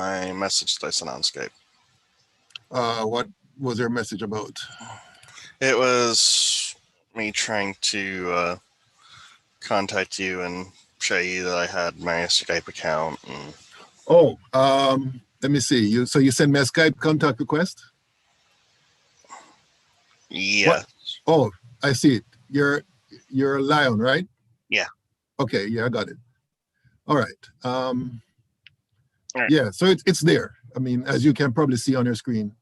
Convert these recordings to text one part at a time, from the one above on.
my message that I sent on Skype. What was your message about? It was me trying to contact you and show you that I had my Skype account. And... Oh, let me see. So you sent me a Skype contact request? Yeah. What? Oh, I see it. You're a Lion, right? Yeah. Okay, yeah, I got it. All right. All right. Yeah, so it's there. I mean, as you can probably see on your screen,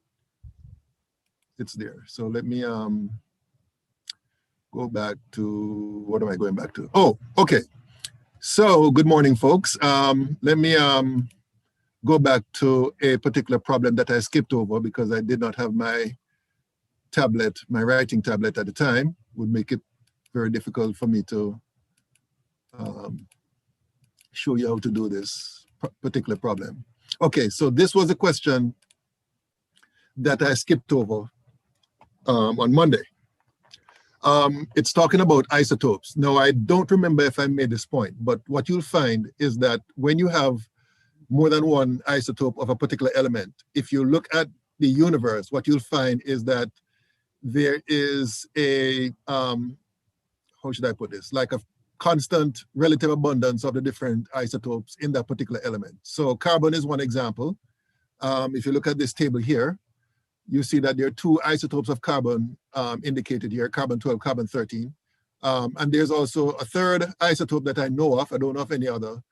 it's there. So let me go back to, what am I going back to? Oh, okay. So good morning, folks. Let me go back to a particular problem that I skipped over because I did not have my tablet, my writing tablet at the time. Would make it very difficult for me to show you how to do this particular problem. Okay, so this was a question that I skipped over on Monday. It's talking about isotopes. Now, I don't remember if I made this point, but what you'll find is that when you have more than one isotope of a particular element, if you look at the universe, what you'll find is that there is a, how should I put this? Like a constant relative abundance of the different isotopes in that particular element. So carbon is one example. If you look at this table here, you see that there are two isotopes of carbon indicated here, carbon-12, carbon-13. And there's also a third isotope that I know of. I don't know of any other.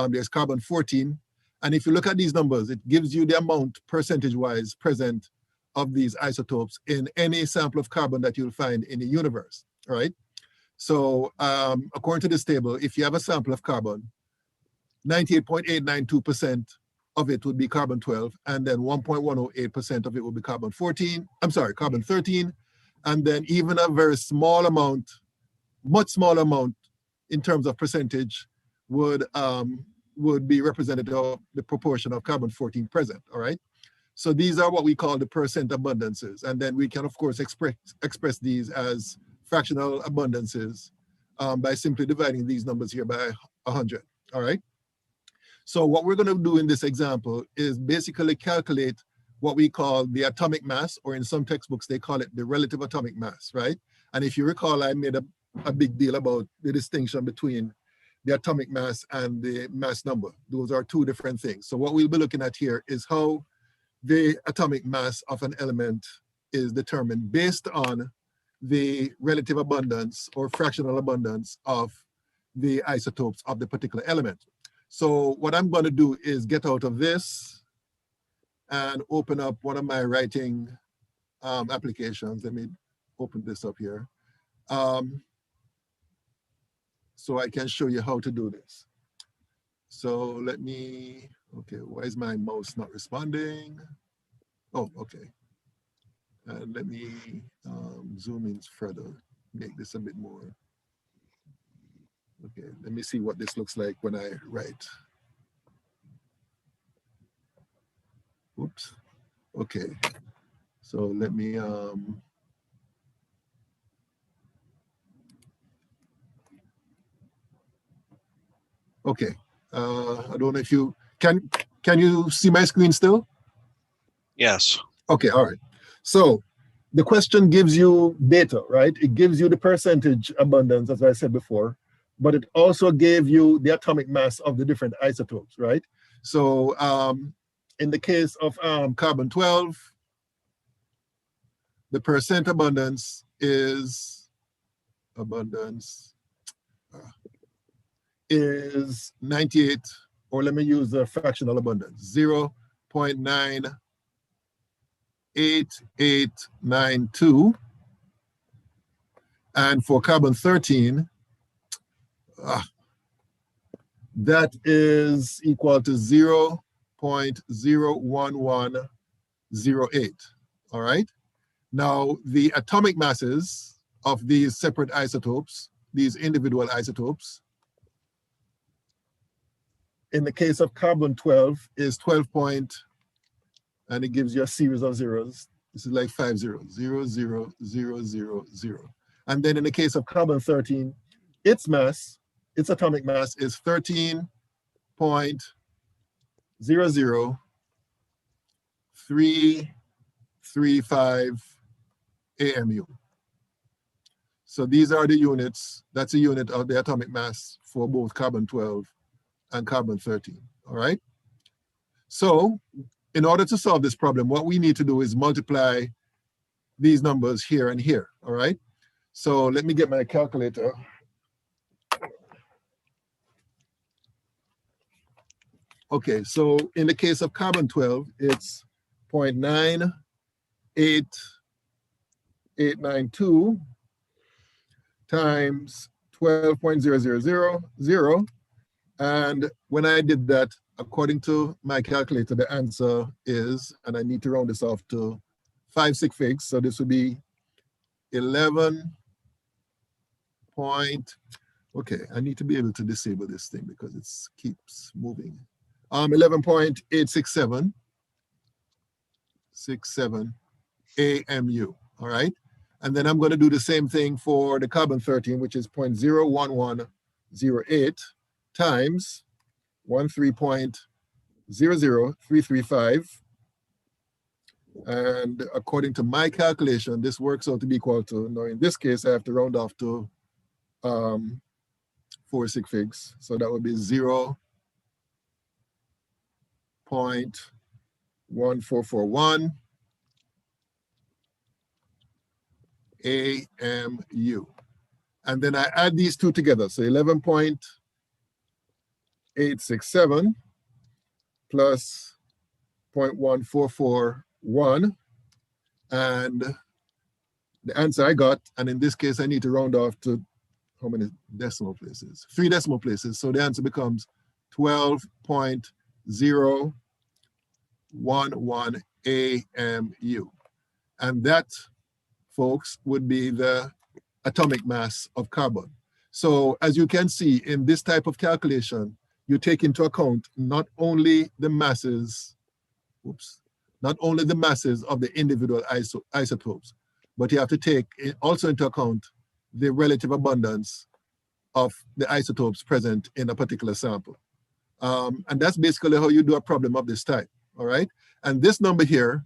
There's carbon-14. And if you look at these numbers, it gives you the amount percentage-wise present of these isotopes in any sample of carbon that you'll find in the universe, all right? So according to this table, if you have a sample of carbon, 98.892% of it would be carbon-12, and then 1.108% of it would be carbon-14, I'm sorry, carbon-13, and then even a very small amount, much smaller amount in terms of percentage would be representative of the proportion of carbon-14 present, all right? So these are what we call the percent abundances, and then we can, of course, express these as fractional abundances by simply dividing these numbers here by 100, all right? So what we're going to do in this example is basically calculate what we call the atomic mass, or in some textbooks, they call it the relative atomic mass, right? And if you recall, I made a big deal about the distinction between the atomic mass and the mass number. Those are two different things. So what we'll be looking at here is how the atomic mass of an element is determined based on the relative abundance or fractional abundance of the isotopes of the particular element. So what I'm going to do is get out of this and open up one of my writing applications. Let me open this up here. So I can show you how to do this. So let me, okay, why is my mouse not responding? Oh, okay. And let me zoom in further, make this a bit more. Okay, let me see what this looks like when I write. Oops. Okay, so let me, okay, I don't know if you, can you see my screen still? Yes. Okay, all right. So the question gives you data, right? It gives you the percentage abundance, as I said before, but it also gave you the atomic mass of the different isotopes, right? So in the case of carbon-12, the percent abundance is 98, or let me use the fractional abundance, 0.98892. And for carbon-13, that is equal to 0.01108, all right? Now, the atomic masses of these separate isotopes, these individual isotopes, in the case of carbon-12 is 12 point, and it gives you a series of zeros. This is like 5 zeros, 0, 0, 0, 0, 0. And then in the case of carbon-13, its mass, its atomic mass is 13.00 335 AMU. So these are the units. That's a unit of the atomic mass for both carbon-12 and carbon-13, all right? So in order to solve this problem, what we need to do is multiply these numbers here and here, all right? So let me get my calculator. Okay, so in the case of carbon-12, it's 0.98892 times 12.0000. And when I did that, according to my calculator, the answer is, and I need to round this off to 5 sig figs, so this would be 11 point, okay, I need to be able to disable this thing because it keeps moving. 11.867 AMU, all right? And then I'm going to do the same thing for the carbon-13, which is 0.01108 times 13.00335. And according to my calculation, this works out to be equal to, now in this case, I have to round off to 4 sig figs. So that would be 0.1441 AMU. And then I add these two together. So 11.867 plus 0.1441. And the answer I got, and in this case, I need to round off to how many decimal places? 3 decimal places. So the answer becomes 12.011 AMU. And that, folks, would be the atomic mass of carbon. So as you can see in this type of calculation, you take into account not only the masses, not only the masses of the individual isotopes, but you have to take also into account the relative abundance of the isotopes present in a particular sample. And that's basically how you do a problem of this type, all right? And this number here,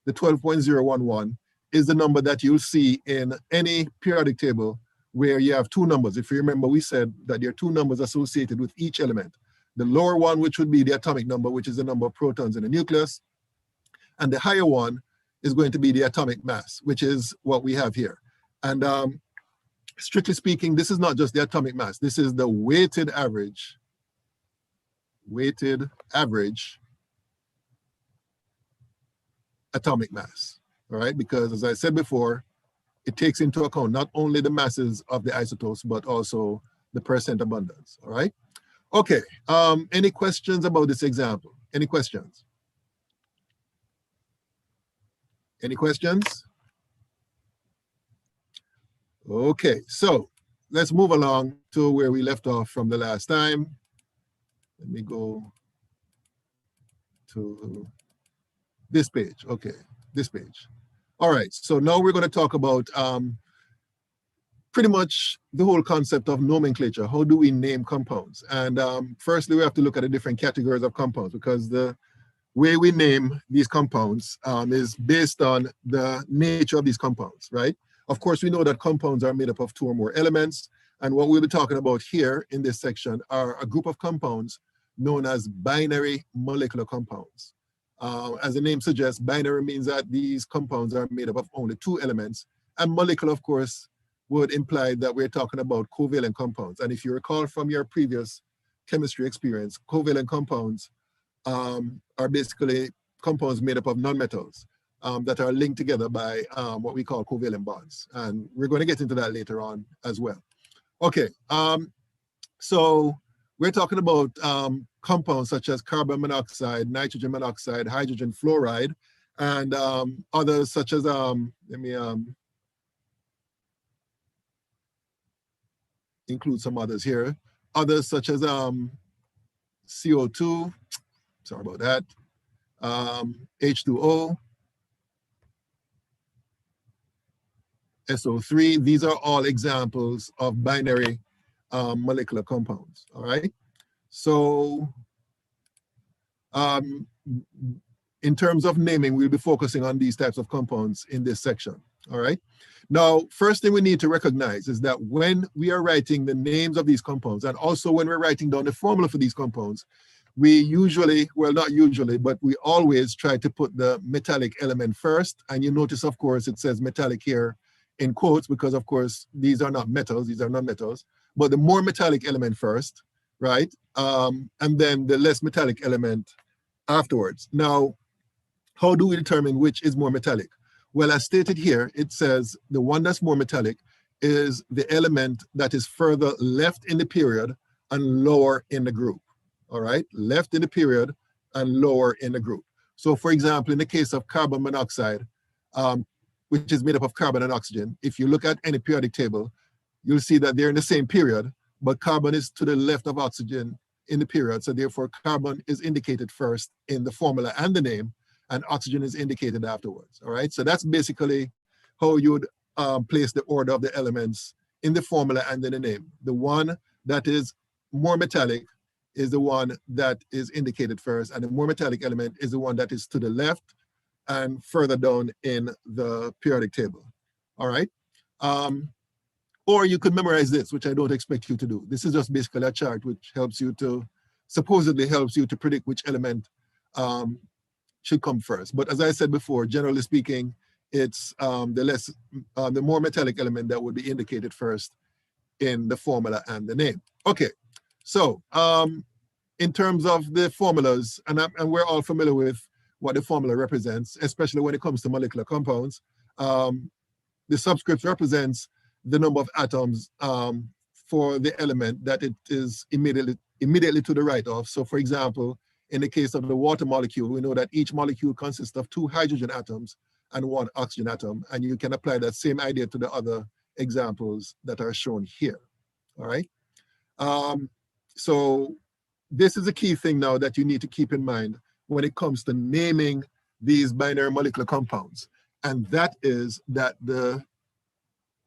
the 12.011, is the number that you'll see in any periodic table where you have two numbers. If you remember, we said that there are two numbers associated with each element. The lower one, which would be the atomic number, which is the number of protons in the nucleus, and the higher one is going to be the atomic mass, which is what we have here. And strictly speaking, this is not just the atomic mass. This is the weighted average atomic mass, all right? Because as I said before, it takes into account not only the masses of the isotopes, but also the percent abundance, all right? Okay, any questions about this example? Any questions? Any questions? Okay, so let's move along to where we left off from the last time. Let me go to this page. Okay, this page. All right, so now we're going to talk about pretty much the whole concept of nomenclature. How do we name compounds? And firstly, we have to look at the different categories of compounds, because the way we name these compounds is based on the nature of these compounds, right? Of course, we know that compounds are made up of 2 or more elements. And what we'll be talking about here in this section are a group of compounds known as binary molecular compounds. As the name suggests, binary means that these compounds are made up of only 2 elements. And molecular, of course, would imply that we're talking about covalent compounds. And if you recall from your previous chemistry experience, covalent compounds are basically compounds made up of nonmetals that are linked together by what we call covalent bonds. And we're going to get into that later on as well. Okay, so we're talking about compounds such as carbon monoxide, nitrogen monoxide, hydrogen fluoride, and others such as, let me include some others here. Others such as CO2, sorry about that, H2O, SO3. These are all examples of binary molecular compounds, all right? So in terms of naming, we'll be focusing on these types of compounds in this section, all right? Now, first thing we need to recognize is that when we are writing the names of these compounds, and also when we're writing down the formula for these compounds, we usually, well, not usually, but we always try to put the metallic element first. And you notice, of course, it says metallic here in quotes because, of course, these are not metals, these are non-metals, but the more metallic element first, right? And then the less metallic element afterwards. Now, how do we determine which is more metallic? Well, as stated here, it says the one that's more metallic is the element that is further left in the period and lower in the group, all right? Left in the period and lower in the group. So for example, in the case of carbon monoxide, which is made up of carbon and oxygen, if you look at any periodic table, you'll see that they're in the same period, but carbon is to the left of oxygen in the period. So therefore, carbon is indicated first in the formula and the name, and oxygen is indicated afterwards, all right? So that's basically how you would place the order of the elements in the formula and in the name. The one that is more metallic is the one that is indicated first, and the more metallic element is the one that is to the left and further down in the periodic table, all right? Or you could memorize this, which I don't expect you to do. This is just basically a chart which helps you to, supposedly helps you to predict which element should come first. But as I said before, generally speaking, it's the more metallic element that would be indicated first in the formula and the name. Okay, so in terms of the formulas, and we're all familiar with what the formula represents, especially when it comes to molecular compounds. The subscript represents the number of atoms for the element that it is immediately to the right of. So for example, in the case of the water molecule, we know that each molecule consists of 2 hydrogen atoms and 1 oxygen atom. And you can apply that same idea to the other examples that are shown here, all right? So this is a key thing now that you need to keep in mind when it comes to naming these binary molecular compounds. And that is that the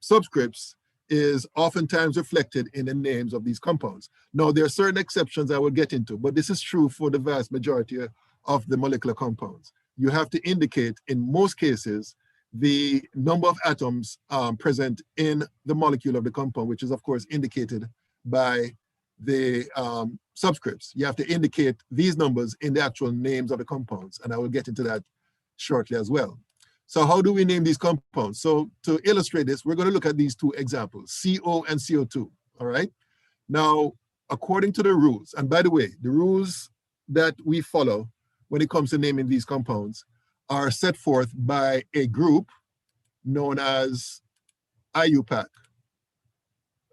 subscripts is oftentimes reflected in the names of these compounds. Now, there are certain exceptions I will get into, but this is true for the vast majority of the molecular compounds. You have to indicate, in most cases, the number of atoms present in the molecule of the compound, which is, of course, indicated by the subscripts. You have to indicate these numbers in the actual names of the compounds, and I will get into that shortly as well. So how do we name these compounds? So to illustrate this, we're going to look at these 2 examples, CO and CO2, all right? Now, according to the rules, and by the way, the rules that we follow when it comes to naming these compounds are set forth by a group known as IUPAC.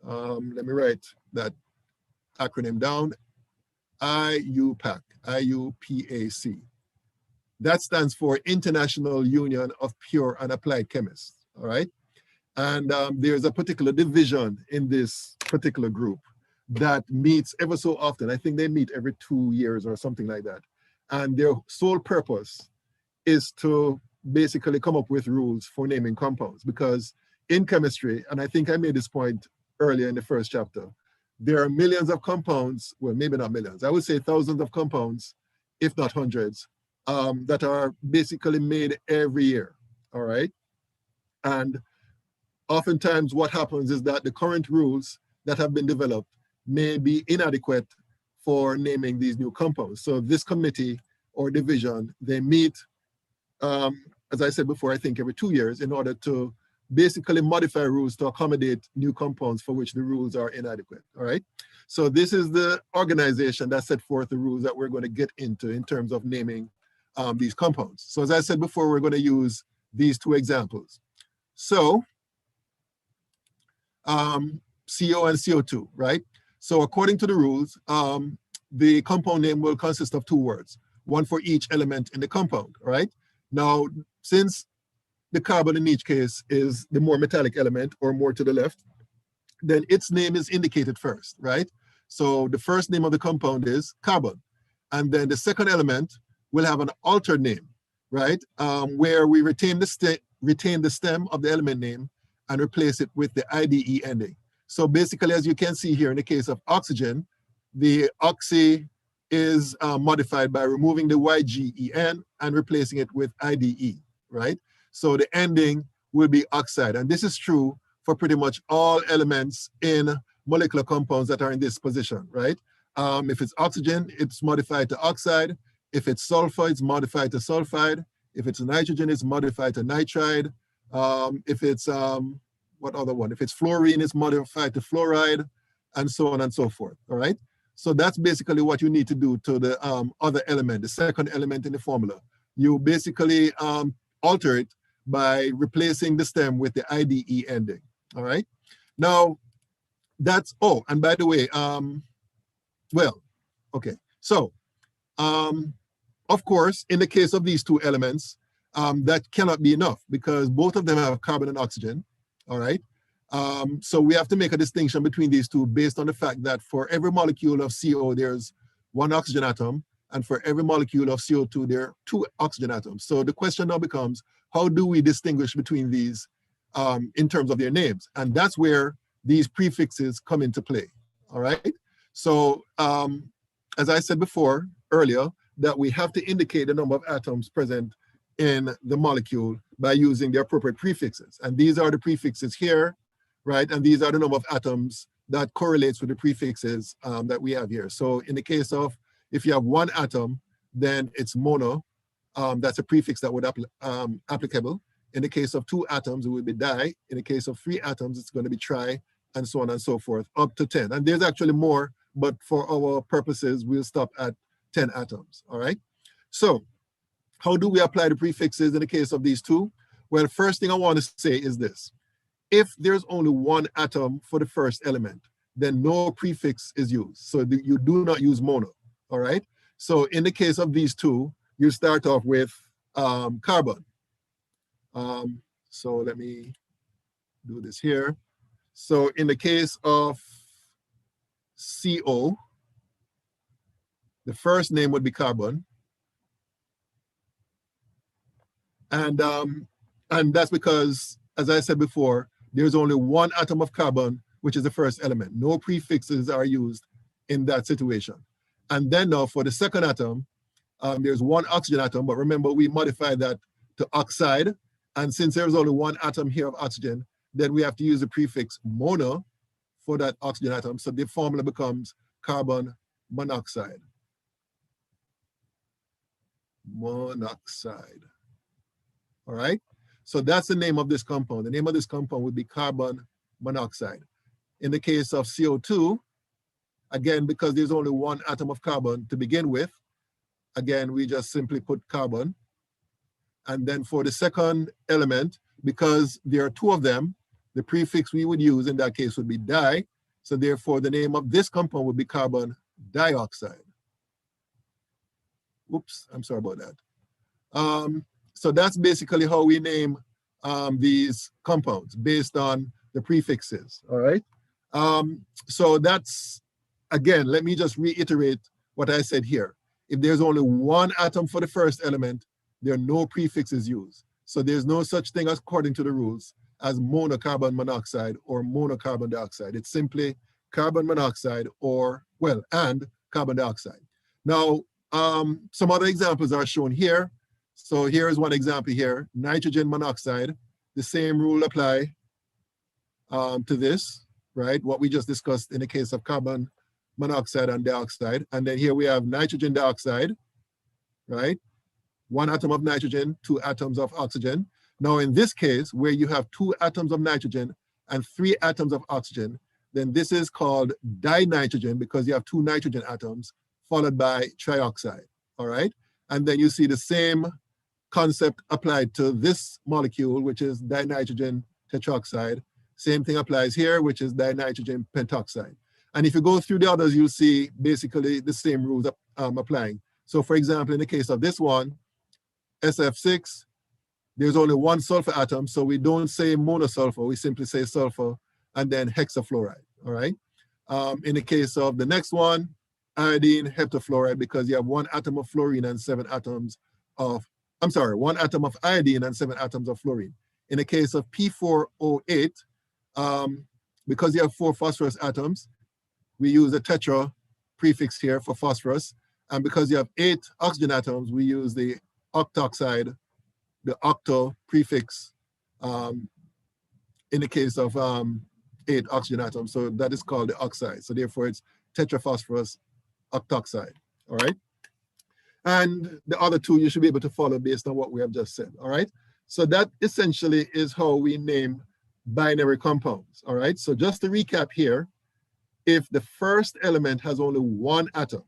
Let me write that acronym down, IUPAC, IUPAC. That stands for International Union of Pure and Applied Chemists, all right? And there's a particular division in this particular group that meets ever so often. I think they meet every 2 years or something like that. And their sole purpose is to basically come up with rules for naming compounds, because in chemistry, and I think I made this point earlier in the first chapter, there are millions of compounds, well, maybe not millions, I would say thousands of compounds, if not hundreds, that are basically made every year, all right? And oftentimes what happens is that the current rules that have been developed may be inadequate for naming these new compounds. So this committee or division, they meet, as I said before, I think every 2 years in order to basically modify rules to accommodate new compounds for which the rules are inadequate, all right? So this is the organization that set forth the rules that we're going to get into in terms of naming these compounds. So as I said before, we're going to use these 2 examples. So CO and CO2, right? So according to the rules, the compound name will consist of 2 words, one for each element in the compound, right? Now, since the carbon in each case is the more metallic element or more to the left, then its name is indicated first, right? So the first name of the compound is carbon. And then the second element will have an altered name, right? Where we retain the stem of the element name and replace it with the IDE ending. So basically, as you can see here in the case of oxygen, the oxy is modified by removing the YGEN and replacing it with IDE, right? So the ending will be oxide. And this is true for pretty much all elements in molecular compounds that are in this position, right? If it's oxygen, it's modified to oxide. If it's sulfur, it's modified to sulfide. If it's nitrogen, it's modified to nitride. If it's, what other one? If it's fluorine, it's modified to fluoride, and so on and so forth, all right? So that's basically what you need to do to the other element, the second element in the formula. You basically alter it by replacing the stem with the IDE ending, all right? Now, that's, oh, and by the way, well, okay. So, of course, in the case of these two elements, that cannot be enough because both of them have carbon and oxygen, all right? So we have to make a distinction between these two based on the fact that for every molecule of CO, there's one oxygen atom, and for every molecule of CO2, there are two oxygen atoms. So the question now becomes, how do we distinguish between these in terms of their names? And that's where these prefixes come into play, all right? So as I said before, earlier, that we have to indicate the number of atoms present in the molecule by using the appropriate prefixes. And these are the prefixes here, right? And these are the number of atoms that correlates with the prefixes that we have here. So in the case of, if you have one atom, then it's mono. That's a prefix that would applicable. In the case of two atoms, it would be di. In the case of three atoms, it's going to be tri, and so on and so forth, up to 10. And there's actually more, but for our purposes, we'll stop at 10 atoms, all right? So how do we apply the prefixes in the case of these two? Well, first thing I want to say is this. If there's only one atom for the first element, then no prefix is used. So you do not use mono, all right? So in the case of these two, you start off with carbon. So let me do this here. So in the case of CO, the first name would be carbon. And that's because, as I said before, there's only one atom of carbon, which is the first element. No prefixes are used in that situation. And then now for the second atom, there's one oxygen atom, but remember we modified that to oxide. And since there's only one atom here of oxygen, then we have to use the prefix mono for that oxygen atom. So the formula becomes carbon monoxide. Monoxide. All right? So that's the name of this compound. The name of this compound would be carbon monoxide. In the case of CO2, again, because there's only one atom of carbon to begin with, again, we just simply put carbon. And then for the second element, because there are two of them, the prefix we would use in that case would be di. So therefore, the name of this compound would be carbon dioxide. Oops, I'm sorry about that. So that's basically how we name these compounds based on the prefixes, all right? So that's, again, let me just reiterate what I said here. If there's only one atom for the first element, there are no prefixes used. So there's no such thing, according to the rules, as monocarbon monoxide or monocarbon dioxide. It's simply carbon monoxide or, well, and carbon dioxide. Now, some other examples are shown here. So here is one example here, nitrogen monoxide. The same rule apply to this, right? What we just discussed in the case of carbon monoxide and dioxide. And then here we have nitrogen dioxide, right? One atom of nitrogen, two atoms of oxygen. Now in this case, where you have two atoms of nitrogen and three atoms of oxygen, then this is called dinitrogen because you have two nitrogen atoms followed by trioxide, all right? And then you see the same concept applied to this molecule, which is dinitrogen tetroxide. Same thing applies here, which is dinitrogen pentoxide. And if you go through the others, you'll see basically the same rules applying. So for example, in the case of this one, SF6, there's only one sulfur atom, so we don't say monosulfur, we simply say sulfur, and then hexafluoride, all right? In the case of the next one, iodine heptafluoride, because you have one atom of fluorine and seven atoms of, I'm sorry, one atom of iodine and seven atoms of fluorine. In the case of P4O8, because you have four phosphorus atoms, we use a tetra prefix here for phosphorus, And because you have 8 oxygen atoms, we use the octoxide, the octo prefix in the case of 8 oxygen atoms. So that is called the oxide. So therefore it's tetraphosphorus octoxide, all right? And the other 2 you should be able to follow based on what we have just said, all right? So that essentially is how we name binary compounds, all right? So just to recap here, if the first element has only 1 atom,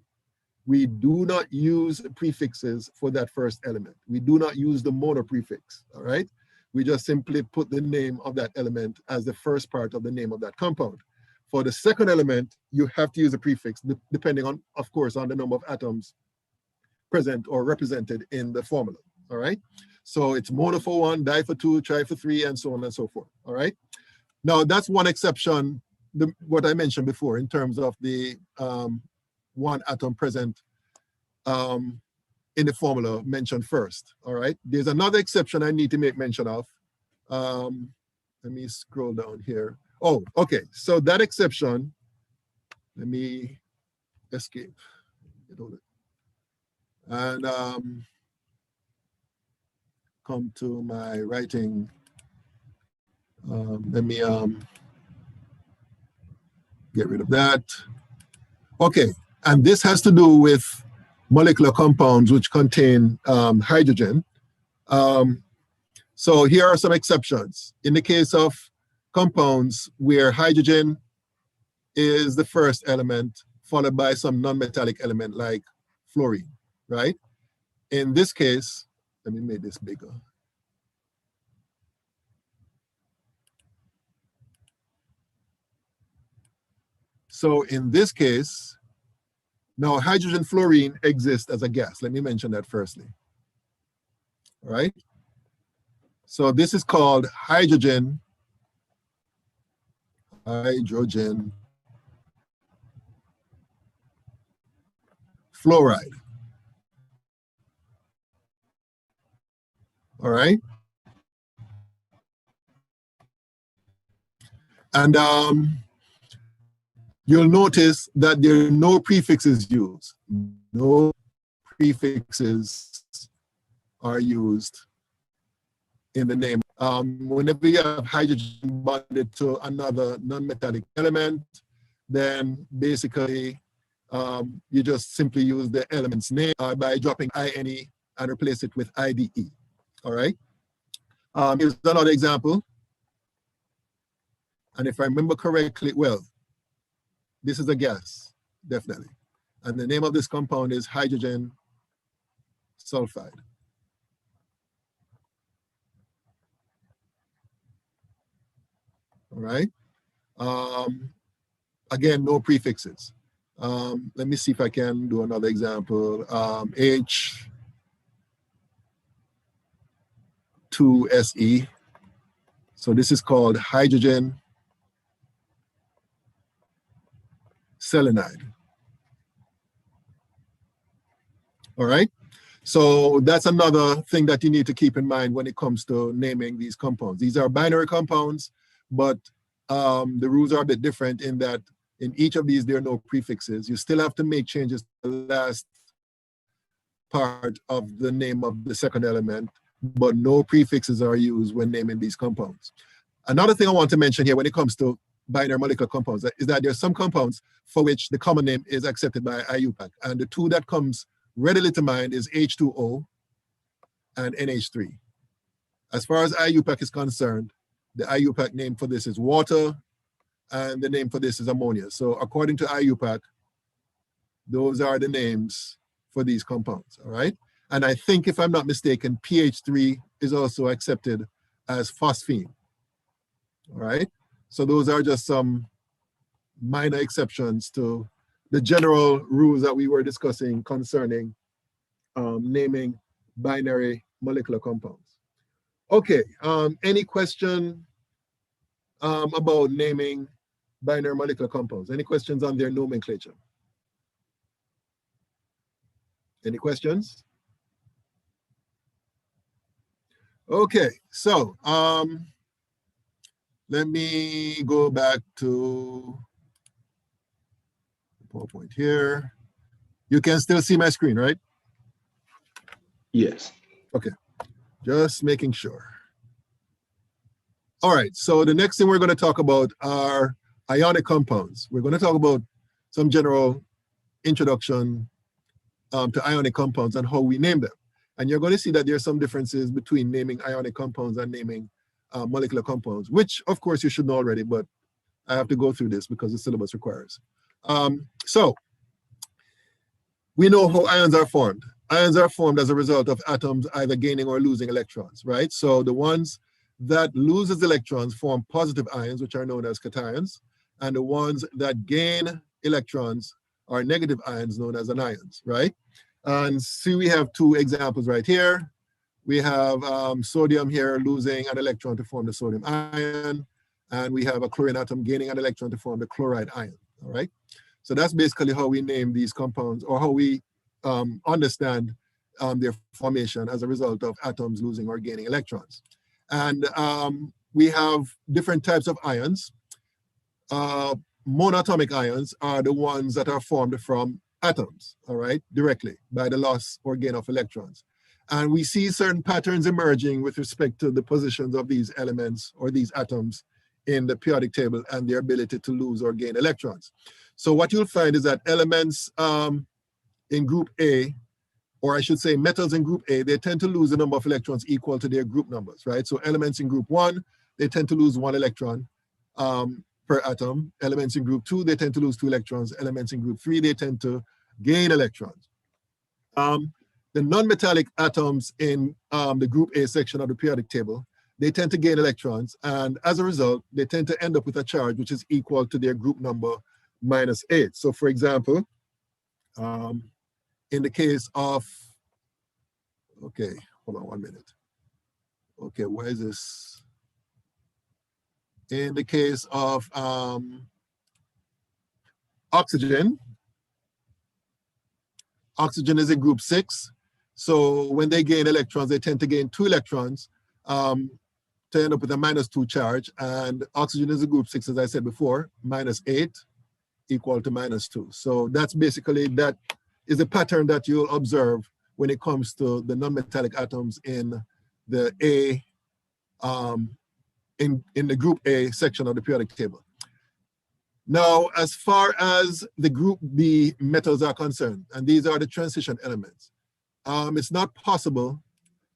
we do not use prefixes for that first element. We do not use the mono prefix, all right? We just simply put the name of that element as the first part of the name of that compound. For the second element, you have to use a prefix depending on, of course, on the number of atoms present or represented in the formula, all right? So it's mono for 1, di for 2, tri for 3, and so on and so forth, all right? Now that's one exception, what I mentioned before in terms of the 1 atom present in the formula mentioned first, all right? There's another exception I need to make mention of. Let me scroll down here. Oh, okay, so that exception, let me escape. And come to my writing. Let me get rid of that. Okay, and this has to do with molecular compounds which contain hydrogen. So here are some exceptions. In the case of compounds where hydrogen is the first element, followed by some non-metallic element like fluorine, right? In this case, let me make this bigger. So in this case, now hydrogen fluorine exists as a gas. Let me mention that firstly, all right? So this is called hydrogen fluoride, all right? And you'll notice that there are no prefixes used. No prefixes are used in the name. Whenever you have hydrogen bonded to another non-metallic element, then basically you just simply use the element's name by dropping INE and replace it with IDE, all right? Here's another example. And if I remember correctly, well, this is a gas, definitely. And the name of this compound is hydrogen sulfide. All right. Again, no prefixes. Let me see if I can do another example. H2SE. So this is called hydrogen selenide. All right. So that's another thing that you need to keep in mind when it comes to naming these compounds. These are binary compounds, but the rules are a bit different in that in each of these, there are no prefixes. You still have to make changes to the last part of the name of the second element, but no prefixes are used when naming these compounds. Another thing I want to mention here when it comes to binary molecular compounds is that there are some compounds for which the common name is accepted by IUPAC. And the 2 that comes readily to mind is H2O and NH3. As far as IUPAC is concerned, the IUPAC name for this is water, and the name for this is ammonia. So according to IUPAC, those are the names for these compounds, all right? And I think, if I'm not mistaken, pH3 is also accepted as phosphine, all right? So those are just some minor exceptions to the general rules that we were discussing concerning naming binary molecular compounds. Okay, any question about naming binary molecular compounds? Any questions on their nomenclature? Any questions? Okay, so let me go back to the PowerPoint here. You can still see my screen, right? Yes. Okay, just making sure. All right, so the next thing we're going to talk about are ionic compounds. We're going to talk about some general introduction to ionic compounds and how we name them. And you're going to see that there are some differences between naming ionic compounds and naming molecular compounds, which of course you should know already, but I have to go through this because the syllabus requires. So we know how ions are formed. Ions are formed as a result of atoms either gaining or losing electrons, right? So the ones that loses electrons form positive ions, which are known as cations, and the ones that gain electrons are negative ions known as anions, right? And see, we have two examples right here. We have sodium here losing an electron to form the sodium ion, and we have a chlorine atom gaining an electron to form the chloride ion, all right? So that's basically how we name these compounds, or how we understand their formation as a result of atoms losing or gaining electrons. And we have different types of ions. Monatomic ions are the ones that are formed from atoms, all right, directly by the loss or gain of electrons. And we see certain patterns emerging with respect to the positions of these elements or these atoms in the periodic table and their ability to lose or gain electrons. So what you'll find is that elements in group A, or I should say metals in group A, they tend to lose the number of electrons equal to their group numbers, right? So elements in group 1, they tend to lose 1 electron per atom. Elements in group 2, they tend to lose 2 electrons. Elements in group 3, they tend to gain electrons. The non-metallic atoms in the group A section of the periodic table, they tend to gain electrons, and as a result, they tend to end up with a charge which is equal to their group number minus 8. So for example, in the case of, okay, hold on 1 minute. Okay, where is this? In the case of oxygen, oxygen is in group 6. So when they gain electrons, they tend to gain 2 electrons to end up with a minus 2 charge. And oxygen is in group 6, as I said before, minus 8 equal to minus 2. So that's basically, that is a pattern that you'll observe when it comes to the non-metallic atoms in the A, in the group A section of the periodic table. Now, as far as the group B metals are concerned, and these are the transition elements, it's not possible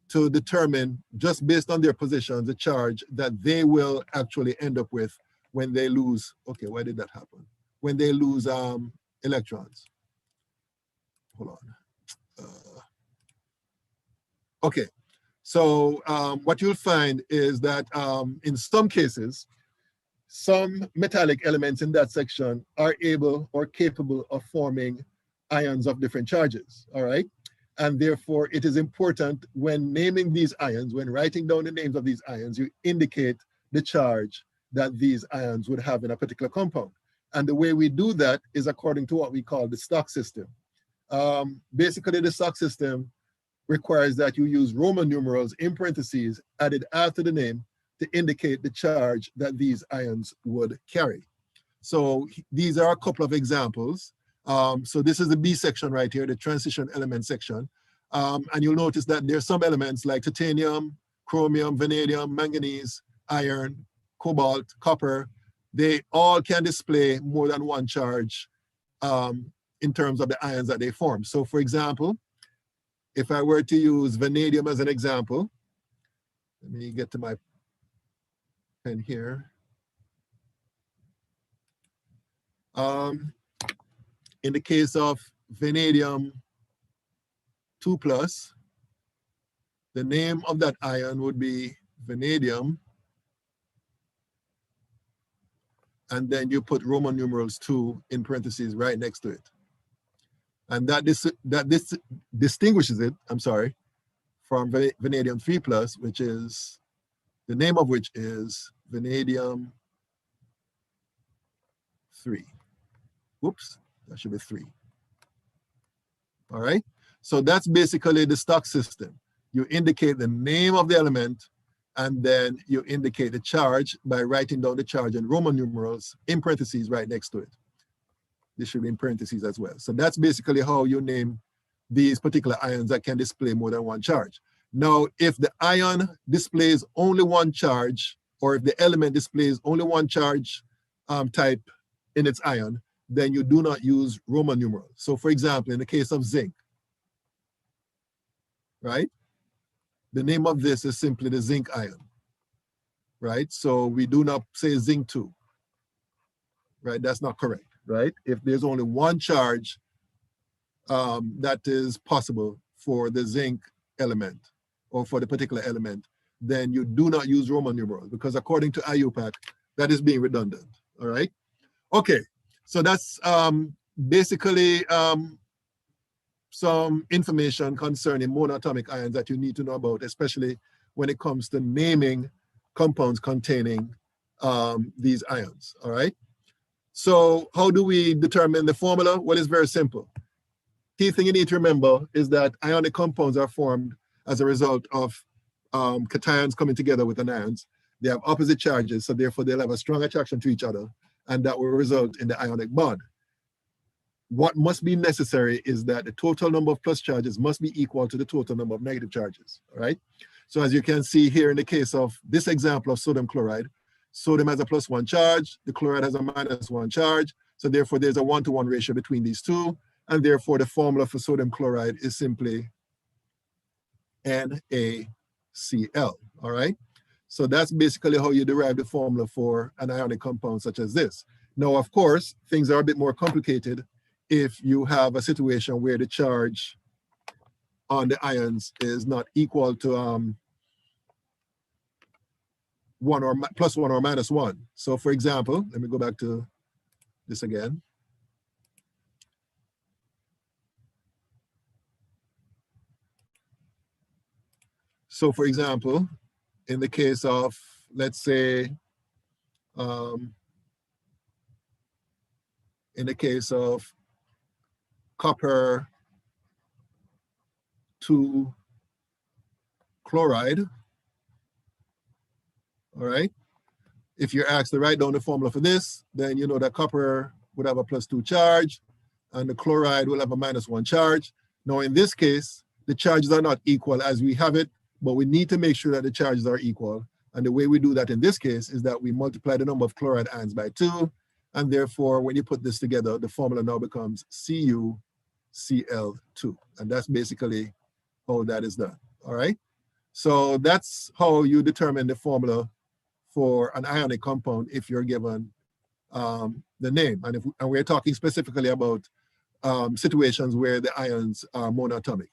to determine, just based on their positions, the charge that they will actually end up with when they lose, okay, why did that happen? When they lose electrons. Hold on. Okay, so what you'll find is that in some cases, some metallic elements in that section are able or capable of forming ions of different charges, all right? And therefore, it is important when naming these ions, when writing down the names of these ions, you indicate the charge that these ions would have in a particular compound. And the way we do that is according to what we call the stock system. Basically, the stock system requires that you use Roman numerals in parentheses added after the name to indicate the charge that these ions would carry. So these are a couple of examples. So this is the B section right here, the transition element section. And you'll notice that there's some elements like titanium, chromium, vanadium, manganese, iron, cobalt, copper. They all can display more than one charge in terms of the ions that they form. So for example, if I were to use vanadium as an example, let me get to my pen here. In the case of vanadium 2+, the name of that ion would be vanadium, and then you put Roman numerals 2 in parentheses right next to it. And that distinguishes it, I'm sorry, from vanadium 3+, which is, the name of which is vanadium 3. Whoops, that should be 3. All right, so that's basically the stock system. You indicate the name of the element, and then you indicate the charge by writing down the charge in Roman numerals in parentheses right next to it. This should be in parentheses as well. So that's basically how you name these particular ions that can display more than one charge. Now, if the ion displays only one charge, or if the element displays only one charge type in its ion, then you do not use Roman numerals. So for example, in the case of zinc, right? The name of this is simply the zinc ion, right? So we do not say zinc 2, right? That's not correct, right? If there's only one charge that is possible for the zinc element or for the particular element, then you do not use Roman numerals, because according to IUPAC, that is being redundant, all right? Okay, so that's basically some information concerning monatomic ions that you need to know about, especially when it comes to naming compounds containing these ions, all right? So how do we determine the formula? Well, it's very simple. Key thing you need to remember is that ionic compounds are formed as a result of cations coming together with anions. They have opposite charges, so therefore they'll have a strong attraction to each other, and that will result in the ionic bond. What must be necessary is that the total number of plus charges must be equal to the total number of negative charges, all right? So as you can see here in the case of this example of sodium chloride, sodium has a +1 charge, the chloride has a -1 charge, so therefore there's a 1-to-1 ratio between these two, and therefore the formula for sodium chloride is simply NaCl, all right? So that's basically how you derive the formula for an ionic compound such as this. Now, of course, things are a bit more complicated if you have a situation where the charge on the ions is not equal to +1 or -1. So for example, let me go back to this again. So for example, in the case of, let's say, in the case of copper 2 chloride, all right? If you're asked to write down the formula for this, then you know that copper would have a +2 charge and the chloride will have a -1 charge. Now in this case, the charges are not equal as we have it, but we need to make sure that the charges are equal. And the way we do that in this case is that we multiply the number of chloride ions by 2. And therefore, when you put this together, the formula now becomes CuCl2. And that's basically how that is done, all right? So that's how you determine the formula for an ionic compound if you're given the name. And we're talking specifically about situations where the ions are monatomic.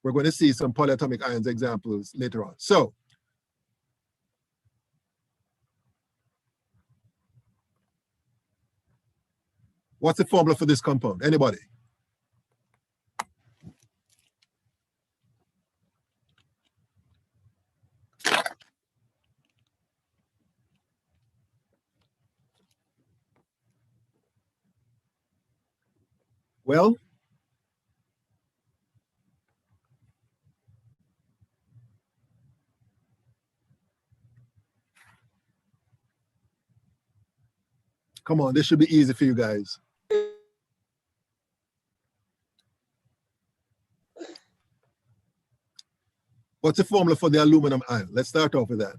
We're going to see some polyatomic ions examples later on. So, what's the formula for this compound? Anybody? Well, come on, this should be easy for you guys. What's the formula for the aluminum ion? Let's start off with that.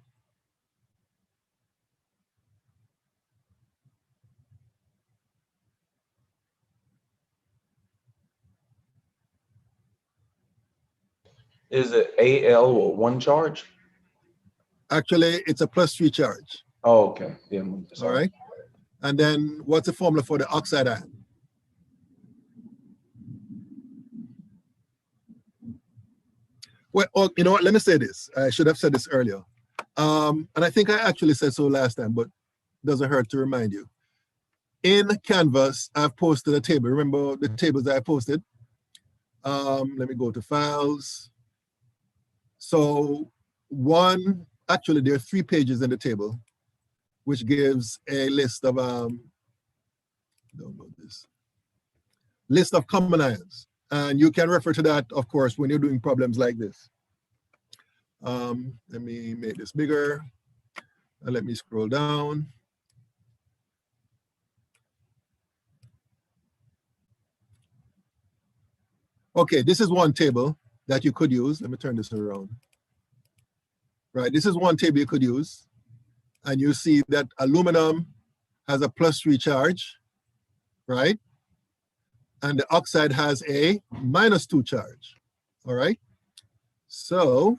Is it Al or 1 charge? Actually, it's a +3 charge. Oh, okay. Yeah, all right. And then what's the formula for the oxide ion? Well, oh, you know what? Let me say this. I should have said this earlier. And I think I actually said so last time, but it doesn't hurt to remind you. In Canvas, I've posted a table. Remember the tables that I posted? Let me go to files. So actually there are 3 pages in the table, which gives a list of, list of common ions. And you can refer to that, of course, when you're doing problems like this. Let me make this bigger and let me scroll down. Okay, this is one table that you could use. Let me turn this around. Right, this is one table you could use. And you see that aluminum has a +3 charge, right? And the oxide has a -2 charge, all right? So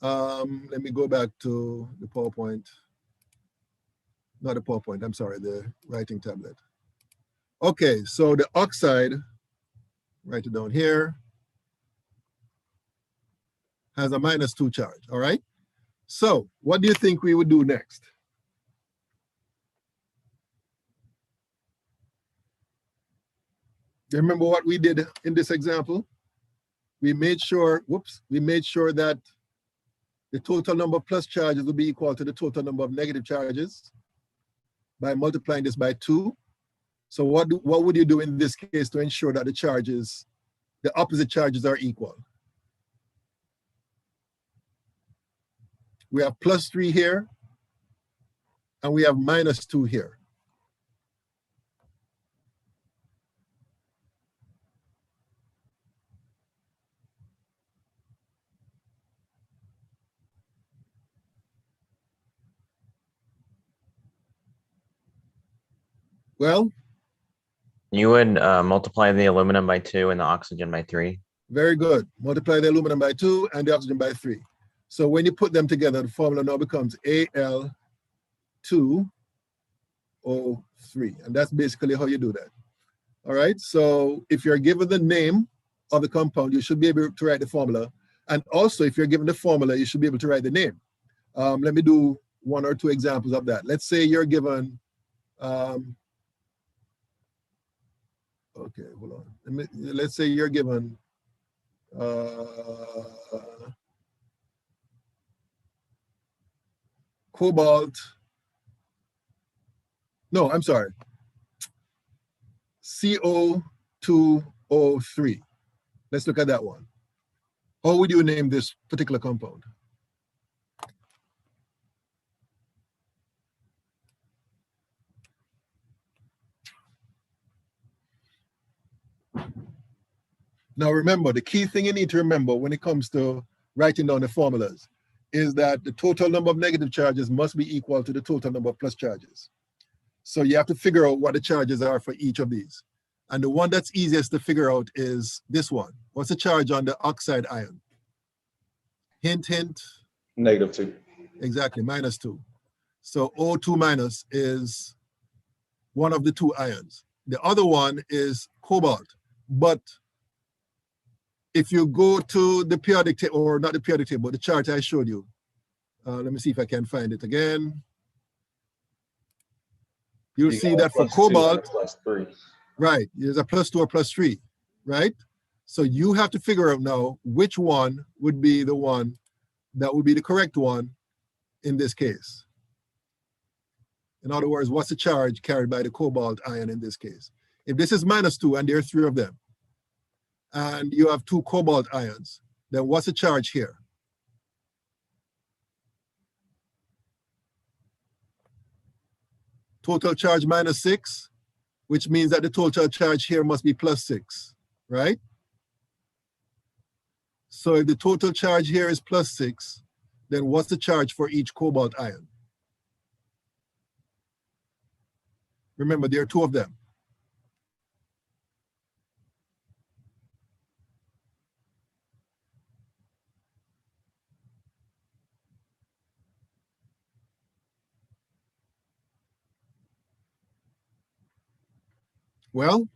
let me go back to the PowerPoint. Not the PowerPoint, I'm sorry, the writing tablet. Okay, so the oxide, write it down here, has a -2 charge, all right? So what do you think we would do next? Do you remember what we did in this example? We made sure, we made sure that the total number of plus charges will be equal to the total number of negative charges by multiplying this by 2. So what would you do in this case to ensure that the charges, the opposite charges are equal? We have +3 here, and we have -2 here. Well, you would multiply the aluminum by 2 and the oxygen by 3. very good. Multiply the aluminum by 2 and the oxygen by 3. So when you put them together, the formula now becomes Al2O3. And that's basically how you do that. All right. So if you're given the name of the compound, you should be able to write the formula. And also, if you're given the formula, you should be able to write the name. Let me do 1 or 2 examples of that. Let's say you're given, okay, hold on. Let's say you're given cobalt. No, I'm sorry. CO2O3. Let's look at that one. How would you name this particular compound? Now remember, the key thing you need to remember when it comes to writing down the formulas is that the total number of negative charges must be equal to the total number of plus charges. So you have to figure out what the charges are for each of these. And the one that's easiest to figure out is this one. What's the charge on the oxide ion? Hint, hint. -2. Exactly, -2. So O2 minus is one of the 2 ions. The other one is cobalt. But if you go to the periodic table, or not the periodic table, but the chart I showed you, let me see if I can find it again. You'll see that for cobalt, +3. right, there's a +2 or +3, right? So you have to figure out now which one would be the one that would be the correct one in this case. In other words, what's the charge carried by the cobalt ion in this case? If this is -2 and there are 3 of them, and you have 2 cobalt ions, then what's the charge here? Total charge -6, which means that the total charge here must be +6, right? So if the total charge here is +6, then what's the charge for each cobalt ion? Remember, there are 2 of them. Well,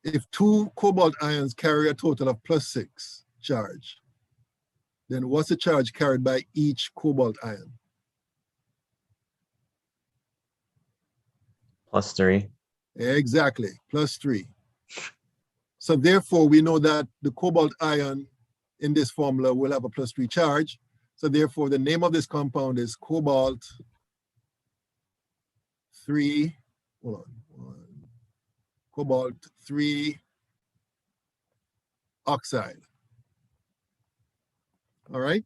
if 2 cobalt ions carry a total of +6 charge, then what's the charge carried by each cobalt ion? +3. Exactly, +3. So therefore, we know that the cobalt ion in this formula will have a +3 charge. So therefore, the name of this compound is cobalt 3, hold on, cobalt 3 oxide. All right.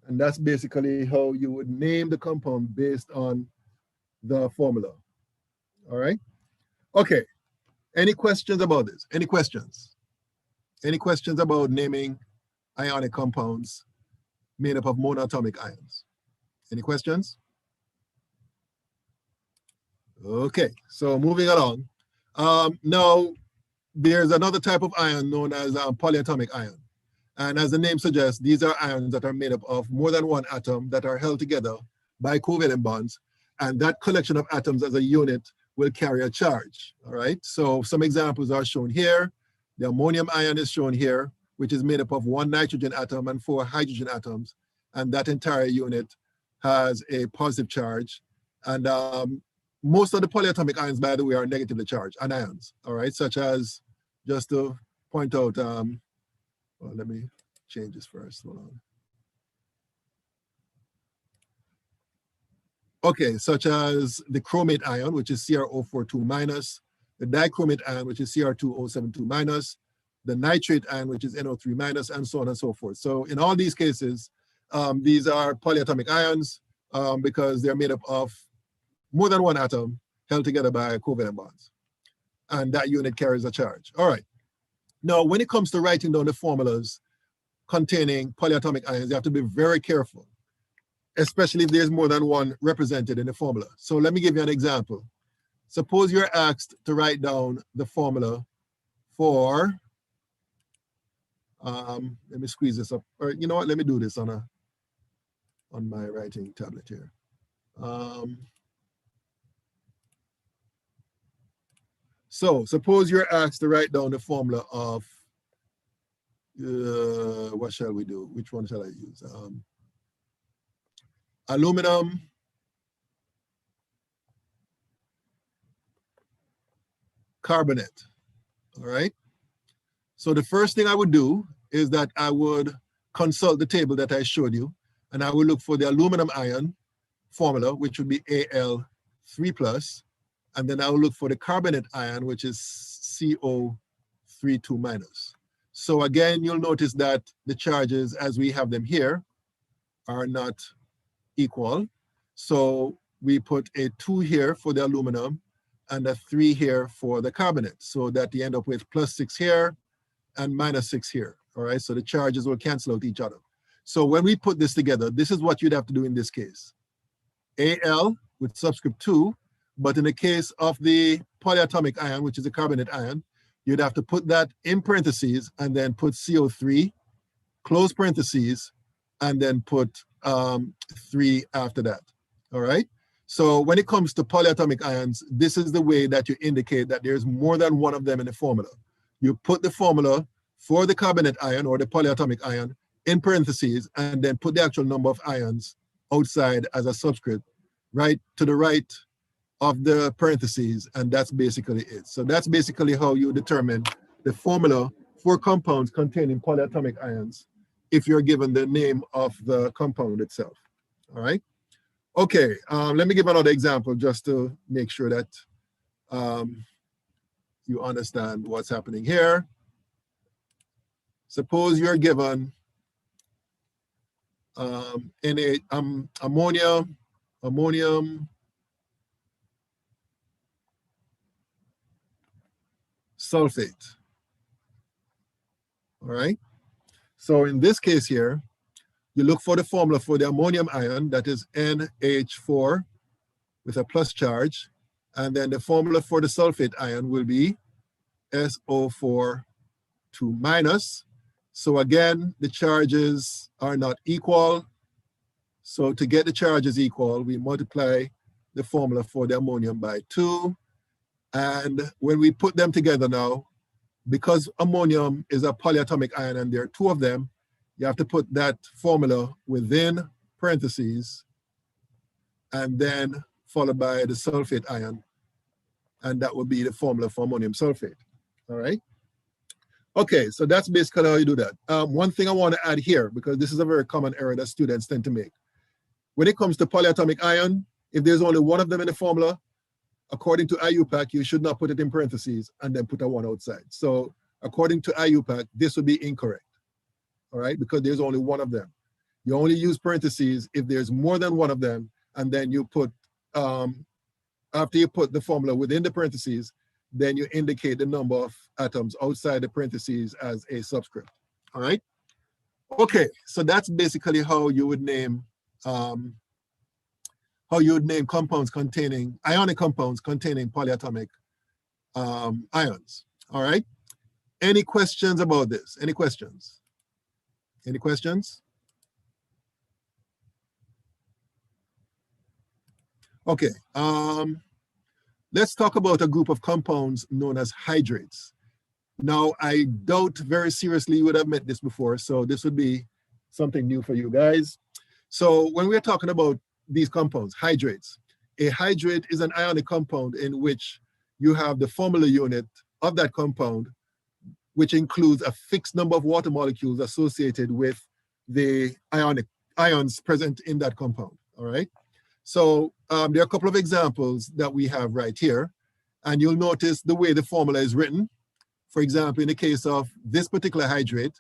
And that's basically how you would name the compound based on the formula. All right. Okay. Any questions about this? Any questions? Any questions about naming ionic compounds made up of monatomic ions? Any questions? Okay, so moving along. Now, there's another type of ion known as polyatomic ion. And as the name suggests, these are ions that are made up of more than one atom that are held together by covalent bonds. And that collection of atoms as a unit will carry a charge, all right? So some examples are shown here. The ammonium ion is shown here, which is made up of one nitrogen atom and 4 hydrogen atoms. And that entire unit has a positive charge. And most of the polyatomic ions, by the way, are negatively charged, anions, all right? Such as, just to point out, well, let me change this first, hold on. Okay, such as the chromate ion, which is CrO42 minus, the dichromate ion, which is Cr2O72 minus, the nitrate ion, which is NO3 minus, and so on and so forth. So in all these cases, these are polyatomic ions because they're made up of more than one atom held together by covalent bonds. And that unit carries a charge. All right. Now, when it comes to writing down the formulas containing polyatomic ions, you have to be very careful, especially if there's more than one represented in the formula. So let me give you an example. Suppose you're asked to write down the formula for, let me squeeze this up, or you know what, let me do this on my writing tablet here. So suppose you're asked to write down the formula of, what shall we do? Which one shall I use? Aluminum carbonate, all right? So the first thing I would do is that I would consult the table that I showed you, and I would look for the aluminum ion formula, which would be Al3+, and then I will look for the carbonate ion, which is CO32 minus. So again, you'll notice that the charges as we have them here are not equal. So we put a 2 here for the aluminum and a 3 here for the carbonate, so that you end up with +6 here and -6 here, all right? So the charges will cancel out each other. So when we put this together, this is what you'd have to do in this case. Al with subscript 2, but in the case of the polyatomic ion, which is a carbonate ion, you'd have to put that in parentheses and then put CO3, close parentheses, and then put 3 after that, all right? So when it comes to polyatomic ions, this is the way that you indicate that there's more than one of them in the formula. You put the formula for the carbonate ion or the polyatomic ion in parentheses and then put the actual number of ions outside as a subscript right to the right of the parentheses, and that's basically it. So that's basically how you determine the formula for compounds containing polyatomic ions if you're given the name of the compound itself, all right? Okay, let me give another example just to make sure that you understand what's happening here. Suppose you're given ammonium sulfate, all right? So in this case here, you look for the formula for the ammonium ion, that is NH4 with a plus charge, and then the formula for the sulfate ion will be SO4 2 minus. So again, the charges are not equal. So to get the charges equal, we multiply the formula for the ammonium by 2. And when we put them together now, because ammonium is a polyatomic ion and there are 2 of them, you have to put that formula within parentheses and then followed by the sulfate ion. And that will be the formula for ammonium sulfate, all right? Okay, so that's basically how you do that. One thing I want to add here, because this is a very common error that students tend to make. When it comes to polyatomic ion, if there's only one of them in the formula, according to IUPAC, you should not put it in parentheses and then put a 1 outside. So according to IUPAC, this would be incorrect, all right? Because there's only one of them. You only use parentheses if there's more than one of them, and then you put, after you put the formula within the parentheses, then you indicate the number of atoms outside the parentheses as a subscript, all right? Okay, so that's basically how you would name compounds containing, ionic compounds containing polyatomic ions, all right? Any questions about this? Any questions? Any questions? Okay, let's talk about a group of compounds known as hydrates. Now, I doubt very seriously you would have met this before, so this would be something new for you guys. So when we're talking about these compounds, hydrates, a hydrate is an ionic compound in which you have the formula unit of that compound, which includes a fixed number of water molecules associated with the ionic ions present in that compound, all right? So there are a couple of examples that we have right here, and you'll notice the way the formula is written. For example, in the case of this particular hydrate,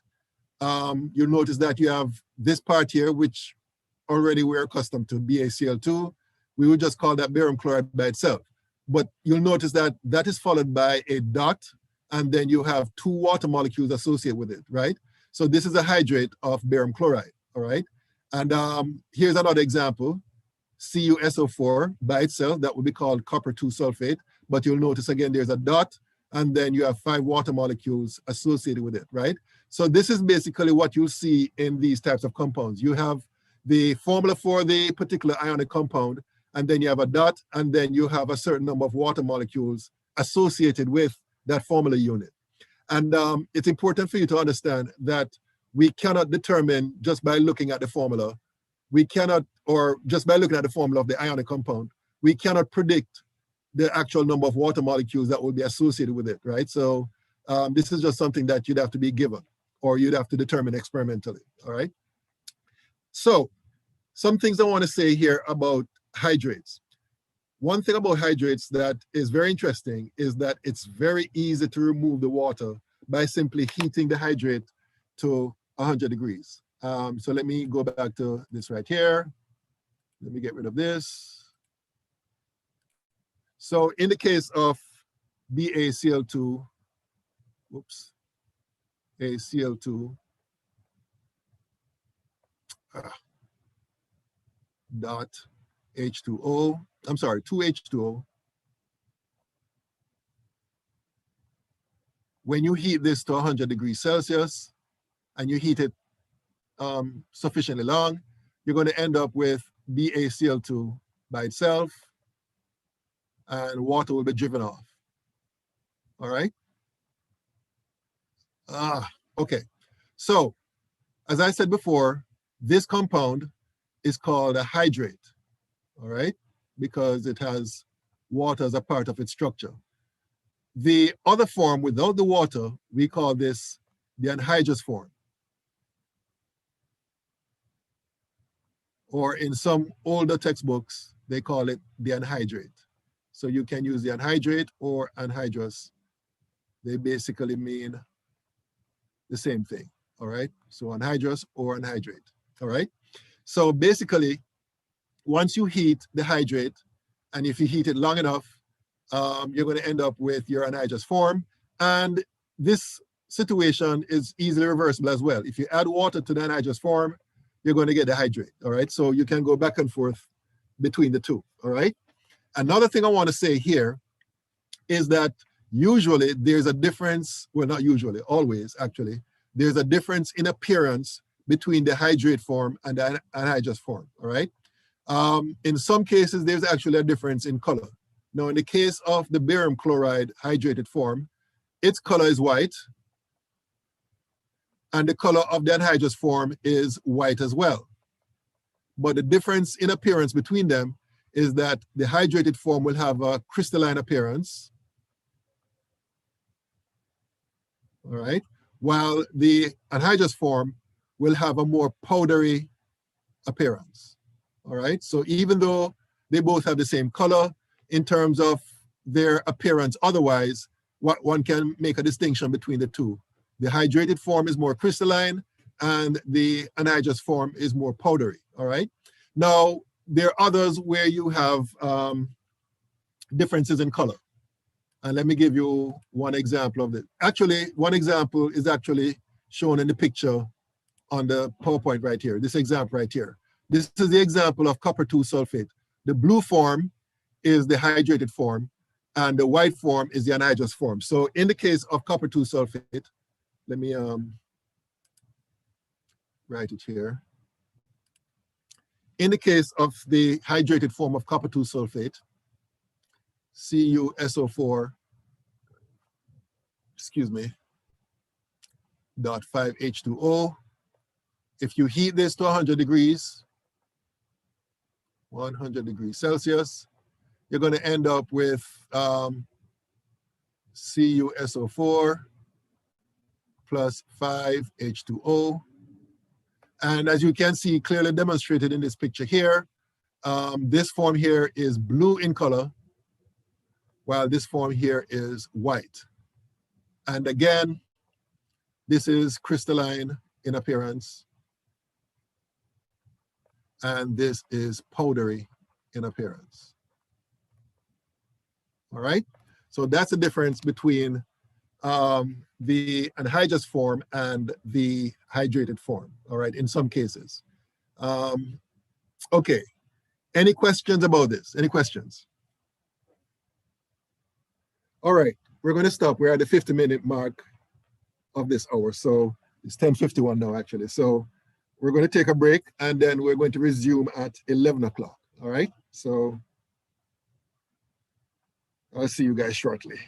you'll notice that you have this part here, which already we're accustomed to, BaCl2. We would just call that barium chloride by itself. But you'll notice that that is followed by a dot, and then you have 2 water molecules associated with it, right? So this is a hydrate of barium chloride, all right? And here's another example. CuSO4 by itself, that would be called copper 2 sulfate, but you'll notice again there's a dot, and then you have 5 water molecules associated with it, right? So this is basically what you'll see in these types of compounds. You have the formula for the particular ionic compound, and then you have a dot, and then you have a certain number of water molecules associated with that formula unit. And it's important for you to understand that we cannot determine just by looking at the formula, we cannot, or just by looking at the formula of the ionic compound, we cannot predict the actual number of water molecules that will be associated with it, right? So this is just something that you'd have to be given, or you'd have to determine experimentally, all right? So some things I want to say here about hydrates. One thing about hydrates that is very interesting is that it's very easy to remove the water by simply heating the hydrate to 100 degrees. So let me go back to this right here. Let me get rid of this. So in the case of BaCl2, whoops, ACl2 dot H2O, I'm sorry, 2H2O. When you heat this to 100 degrees Celsius and you heat it sufficiently long, you're going to end up with BaCl2 by itself, and water will be driven off. All right? Okay. So, as I said before, this compound is called a hydrate, all right? Because it has water as a part of its structure. The other form without the water, we call this the anhydrous form. Or in some older textbooks, they call it the anhydrate. So you can use the anhydrate or anhydrous. They basically mean the same thing, all right? So anhydrous or anhydrate, all right? So basically, once you heat the hydrate, and if you heat it long enough, you're going to end up with your anhydrous form. And this situation is easily reversible as well. If you add water to the anhydrous form, you're going to get the hydrate, all right? So you can go back and forth between the two, all right? Another thing I want to say here is that usually there's a difference, well, not usually, always actually, there's a difference in appearance between the hydrate form and the anhydrous form, all right? In some cases, there's actually a difference in color. Now, in the case of the barium chloride hydrated form, its color is white, and the color of the anhydrous form is white as well. But the difference in appearance between them is that the hydrated form will have a crystalline appearance, all right, while the anhydrous form will have a more powdery appearance, all right? So even though they both have the same color, in terms of their appearance otherwise, one can make a distinction between the two. The hydrated form is more crystalline, and the anhydrous form is more powdery, all right? Now, there are others where you have differences in color. And let me give you one example of it. Actually, one example is actually shown in the picture on the PowerPoint right here, this example right here. This is the example of copper 2 sulfate. The blue form is the hydrated form, and the white form is the anhydrous form. So in the case of copper 2 sulfate, let me write it here. In the case of the hydrated form of copper 2 sulfate, CuSO4, excuse me, dot 5H2O. If you heat this to 100 degrees, 100 degrees Celsius, you're going to end up with CuSO4 plus 5H2O. And as you can see clearly demonstrated in this picture here, this form here is blue in color, while this form here is white. And again, this is crystalline in appearance, and this is powdery in appearance. All right, so that's the difference between the anhydrous form and the hydrated form, all right, in some cases. Okay, any questions about this? Any questions? All right, we're going to stop. We're at the 50-minute mark of this hour, so it's 10:51 now, actually. So we're going to take a break, and then we're going to resume at 11 o'clock, all right? So I'll see you guys shortly.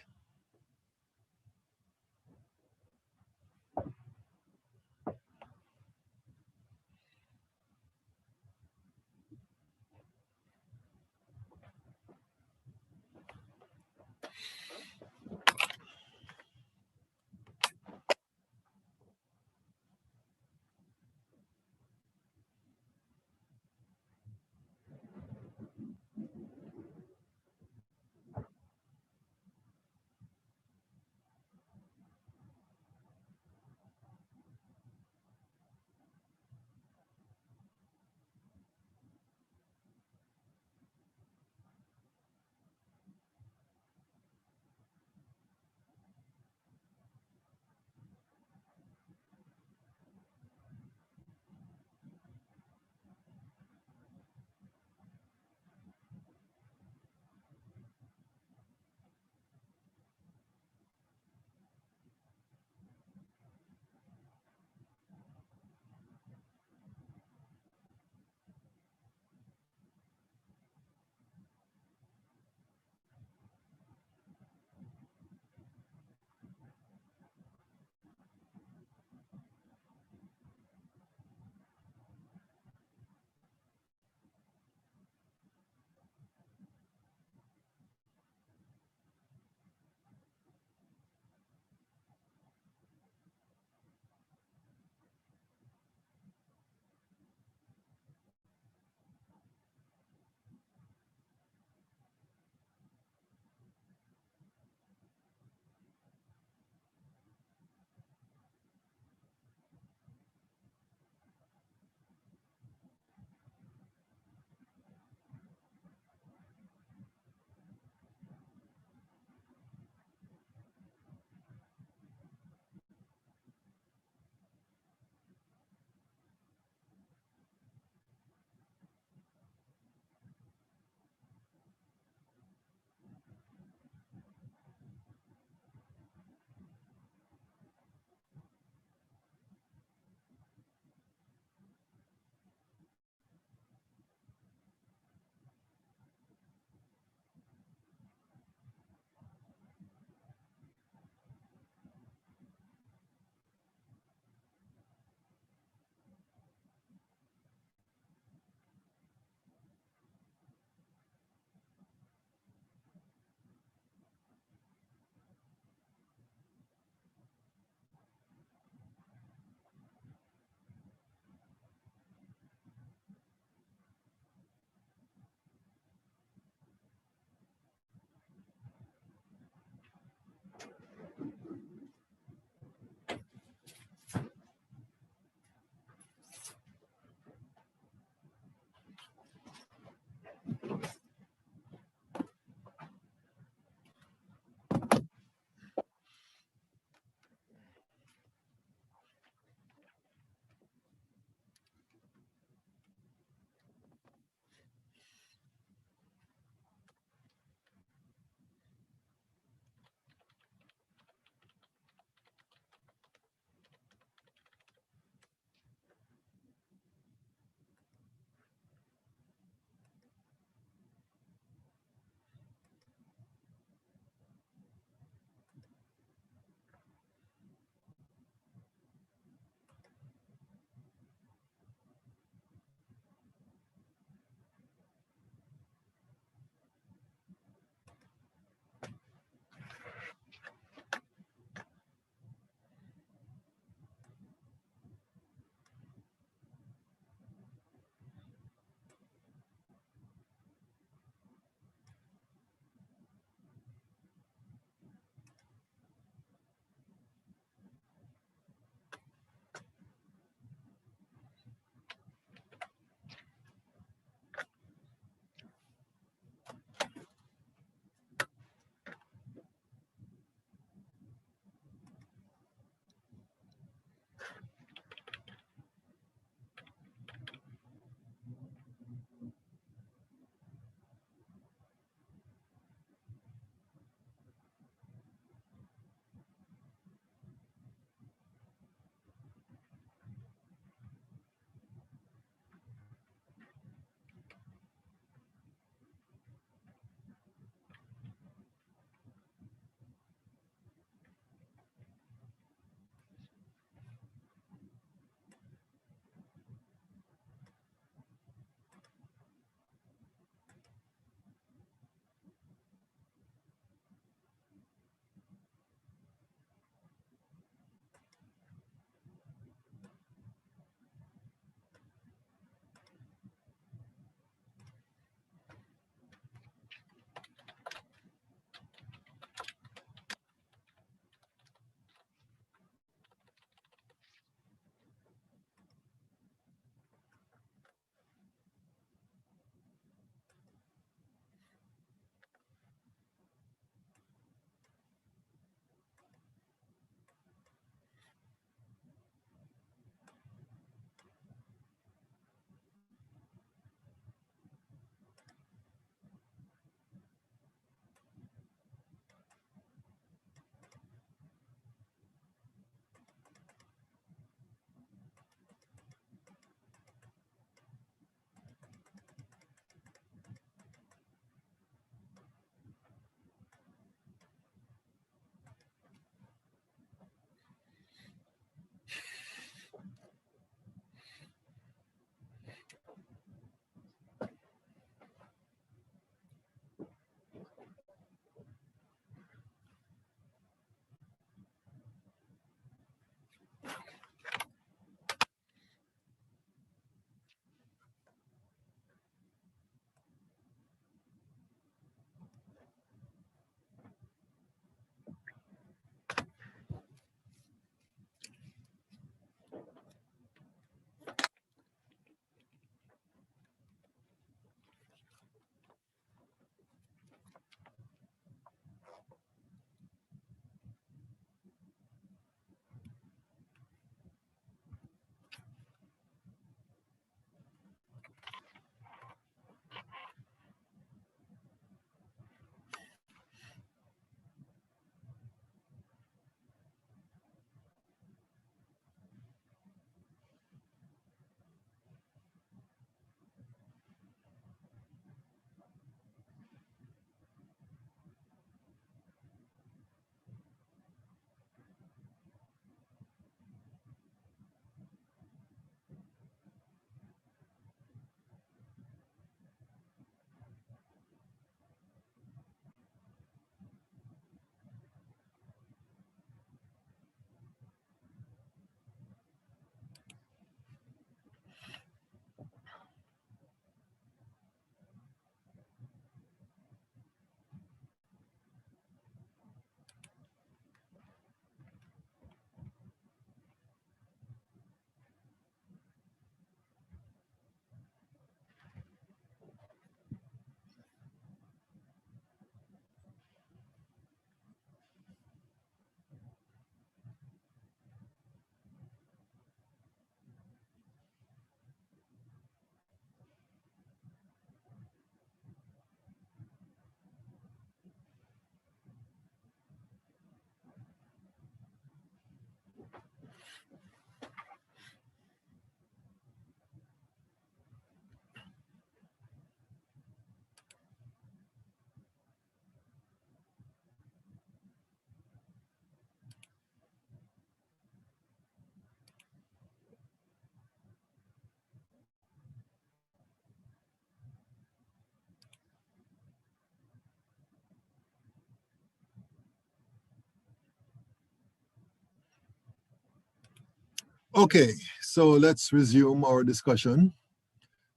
Okay, so let's resume our discussion.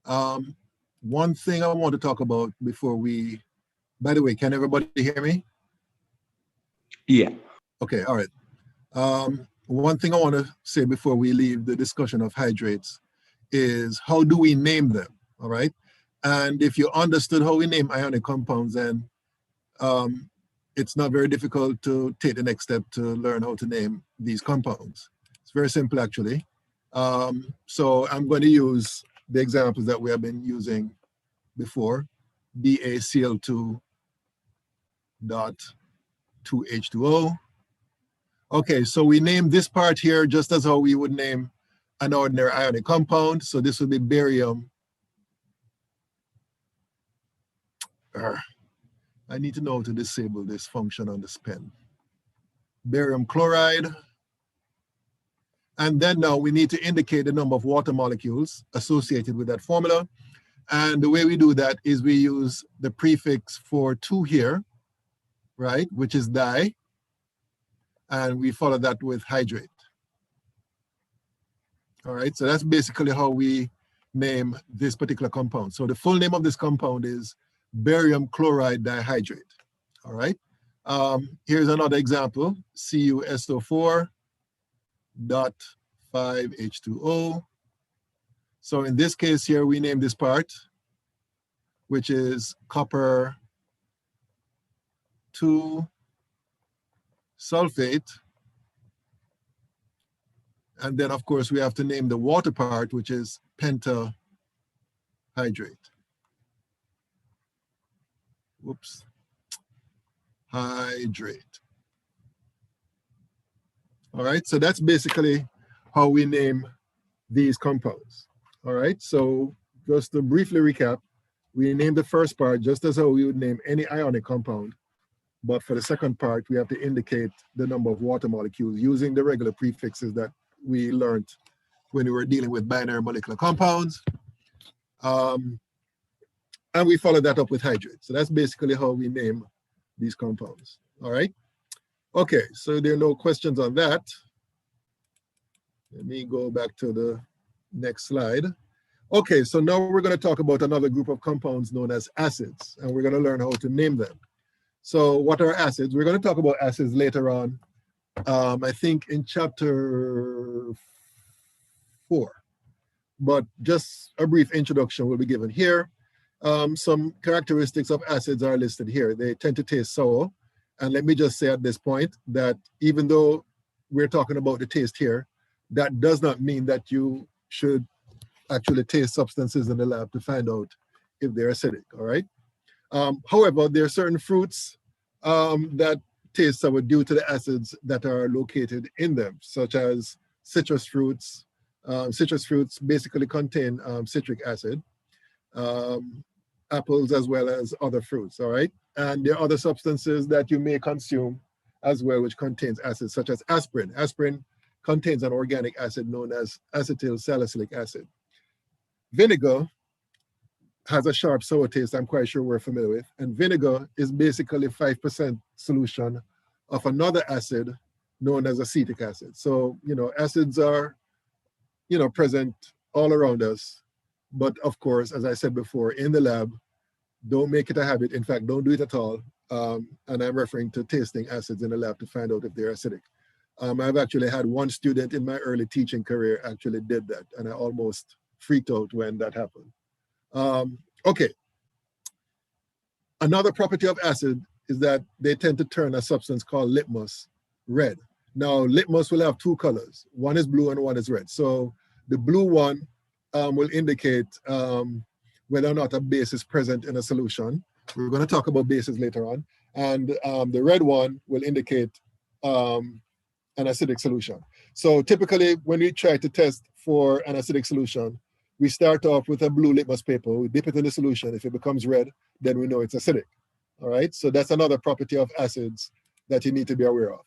One thing I want to talk about before we, by the way, can everybody hear me? Yeah. Okay, all right. One thing I want to say before we leave the discussion of hydrates is how do we name them, all right? And if you understood how we name ionic compounds, then it's not very difficult to take the next step to learn how to name these compounds. It's very simple, actually. So I'm going to use the examples that we have been using before, BaCl2 dot 2H2O. Okay, so we name this part here just as how we would name an ordinary ionic compound. So this would be barium. I need to know how to disable this function on this pen. Barium chloride. And then now we need to indicate the number of water molecules associated with that formula. And the way we do that is we use the prefix for 2 here, right, which is di, and we follow that with hydrate. All right, so that's basically how we name this particular compound. So the full name of this compound is barium chloride dihydrate. All right, here's another example, CuSO4 dot 5H2O. So in this case here, we name this part, which is copper 2 sulfate. And then of course we have to name the water part, which is pentahydrate. Whoops, hydrate. All right, so that's basically how we name these compounds. All right, so just to briefly recap, we name the first part just as how we would name any ionic compound. But for the second part, we have to indicate the number of water molecules using the regular prefixes that we learned when we were dealing with binary molecular compounds. And we follow that up with hydrates. So that's basically how we name these compounds. All right. Okay, so there are no questions on that. Let me go back to the next slide. Okay, so now we're going to talk about another group of compounds known as acids, and we're going to learn how to name them. So what are acids? We're going to talk about acids later on, I think in chapter 4. But just a brief introduction will be given here. Some characteristics of acids are listed here. They tend to taste sour. And let me just say at this point that even though we're talking about the taste here, that does not mean that you should actually taste substances in the lab to find out if they're acidic, all right? However, there are certain fruits that taste sour due to the acids that are located in them, such as citrus fruits. Citrus fruits basically contain citric acid, apples as well as other fruits, all right? And there are other substances that you may consume as well, which contains acids, such as aspirin. Aspirin contains an organic acid known as acetyl salicylic acid. Vinegar has a sharp sour taste, I'm quite sure we're familiar with. And vinegar is basically 5% solution of another acid known as acetic acid. So, acids are, present all around us. But of course, as I said before, in the lab, don't make it a habit. In fact, don't do it at all. And I'm referring to tasting acids in the lab to find out if they're acidic. I've actually had one student in my early teaching career actually did that, and I almost freaked out when that happened. Okay. Another property of acid is that they tend to turn a substance called litmus red. Now, litmus will have 2 colors. One is blue and one is red. So the blue one will indicate whether or not a base is present in a solution. We're going to talk about bases later on. And the red one will indicate an acidic solution. So typically, when we try to test for an acidic solution, we start off with a blue litmus paper. We dip it in the solution. If it becomes red, then we know it's acidic. All right, so that's another property of acids that you need to be aware of.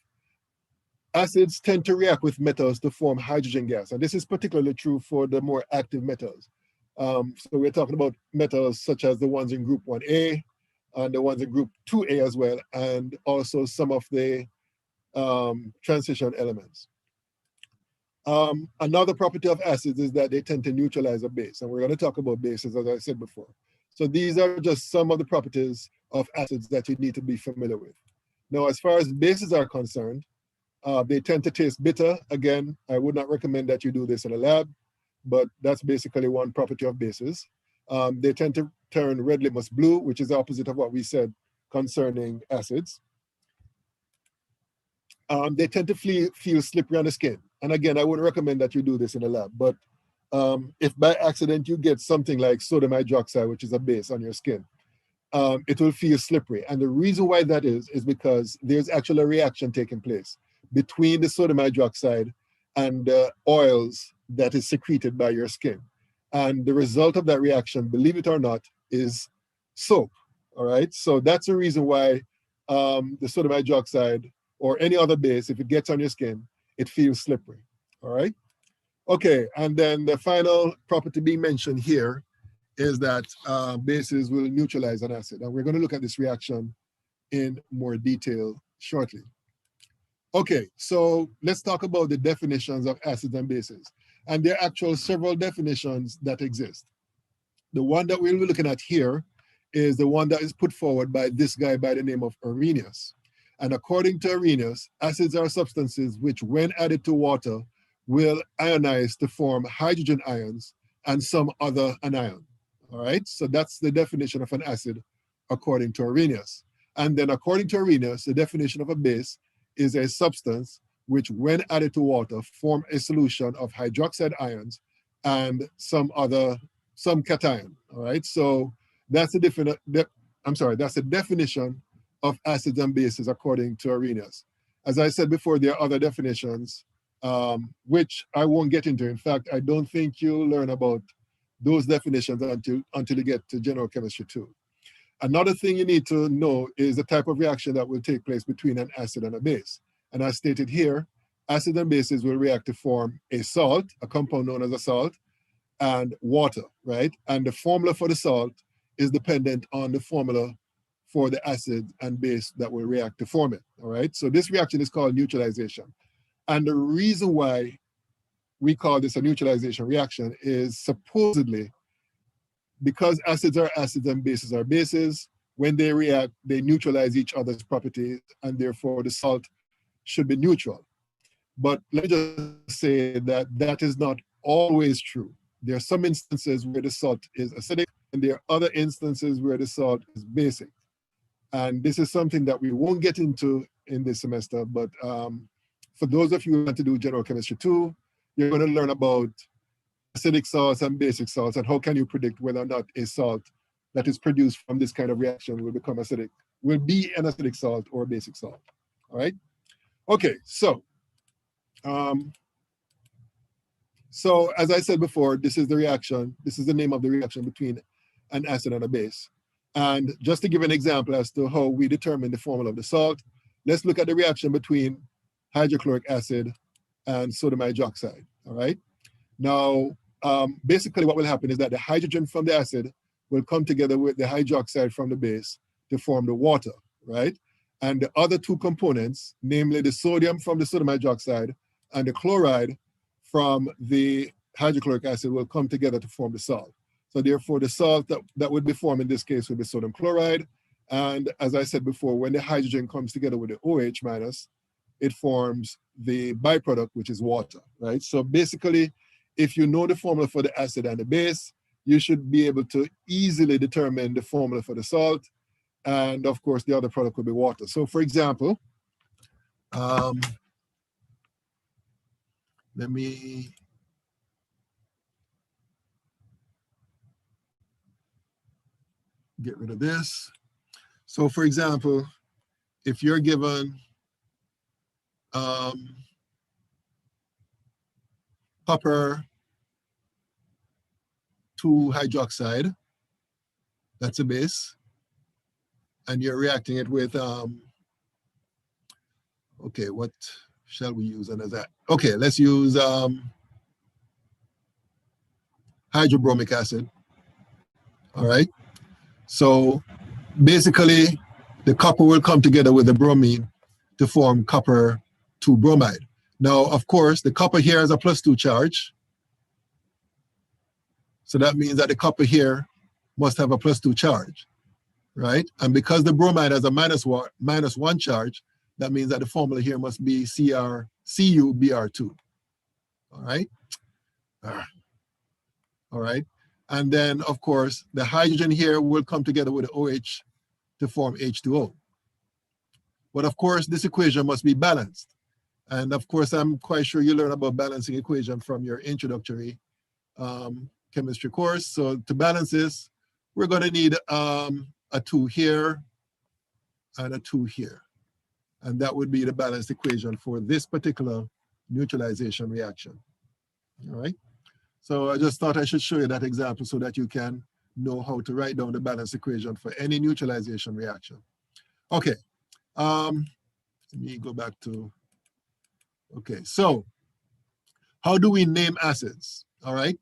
Acids tend to react with metals to form hydrogen gas, and this is particularly true for the more active metals. So we're talking about metals such as the ones in group 1A and the ones in group 2A as well, and also some of the transition elements. Another property of acids is that they tend to neutralize a base, and we're going to talk about bases, as I said before. So these are just some of the properties of acids that you need to be familiar with. Now, as far as bases are concerned, they tend to taste bitter. Again, I would not recommend that you do this in a lab, but that's basically one property of bases. They tend to turn red litmus blue, which is the opposite of what we said concerning acids. They tend to feel slippery on the skin. And again, I wouldn't recommend that you do this in a lab, but if by accident you get something like sodium hydroxide, which is a base on your skin, it will feel slippery. And the reason why that is because there's actually a reaction taking place between the sodium hydroxide and the oils that is secreted by your skin. And the result of that reaction, believe it or not, is soap, all right? So that's the reason why the sodium hydroxide or any other base, if it gets on your skin, it feels slippery, all right? Okay, and then the final property being mentioned here is that bases will neutralize an acid. And we're going to look at this reaction in more detail shortly. Okay, so let's talk about the definitions of acids and bases. And there are actually several definitions that exist. The one that we'll be looking at here is the one that is put forward by this guy by the name of Arrhenius. And according to Arrhenius, acids are substances which, when added to water, will ionize to form hydrogen ions and some other anion. All right, so that's the definition of an acid according to Arrhenius. And then according to Arrhenius, the definition of a base is a substance which, when added to water, form a solution of hydroxide ions and some cation. All right, so that's the that's the definition of acids and bases according to Arrhenius. As I said before, there are other definitions which I won't get into. In fact, I don't think you'll learn about those definitions until you get to general chemistry 2. Another thing you need to know is the type of reaction that will take place between an acid and a base. And as stated here, acids and bases will react to form a salt, a compound known as a salt, and water, right? And the formula for the salt is dependent on the formula for the acid and base that will react to form it, all right? So this reaction is called neutralization. And the reason why we call this a neutralization reaction is supposedly because acids are acids and bases are bases. When they react, they neutralize each other's properties, and therefore the salt should be neutral. But let me just say that that is not always true. There are some instances where the salt is acidic, and there are other instances where the salt is basic. And this is something that we won't get into in this semester, but for those of you who want to do general chemistry 2, you're going to learn about acidic salts and basic salts, and how can you predict whether or not a salt that is produced from this kind of reaction will become acidic, will be an acidic salt or a basic salt, all right? Okay, so as I said before, this is the reaction, this is the name of the reaction between an acid and a base. And just to give an example as to how we determine the formula of the salt, let's look at the reaction between hydrochloric acid and sodium hydroxide, all right? Now, basically what will happen is that the hydrogen from the acid will come together with the hydroxide from the base to form the water, right? And the other two components, namely the sodium from the sodium hydroxide and the chloride from the hydrochloric acid, will come together to form the salt. So therefore, the salt that would be formed in this case would be sodium chloride. And as I said before, when the hydrogen comes together with the OH minus, it forms the byproduct, which is water, right? So basically, if you know the formula for the acid and the base, you should be able to easily determine the formula for the salt. And of course, the other product would be water. So for example, let me get rid of this. So for example, if you're given copper 2 hydroxide, that's a base, and you're reacting it with, okay, what shall we use under that? Okay, let's use hydrobromic acid, all right? So basically, the copper will come together with the bromine to form copper 2 bromide. Now, of course, the copper here has a +2 charge. So that means that the copper here must have a +2 charge, right? And because the bromide has a -1 charge, that means that the formula here must be CuBr2, all right? All right, and then of course, the hydrogen here will come together with the OH to form H2O. But of course, this equation must be balanced. And of course, I'm quite sure you learn about balancing equation from your introductory chemistry course. So to balance this, we're going to need a 2 here and a 2 here. And that would be the balanced equation for this particular neutralization reaction. All right. So I just thought I should show you that example so that you can know how to write down the balanced equation for any neutralization reaction. Okay. Let me go back to, okay. So how do we name acids? All right.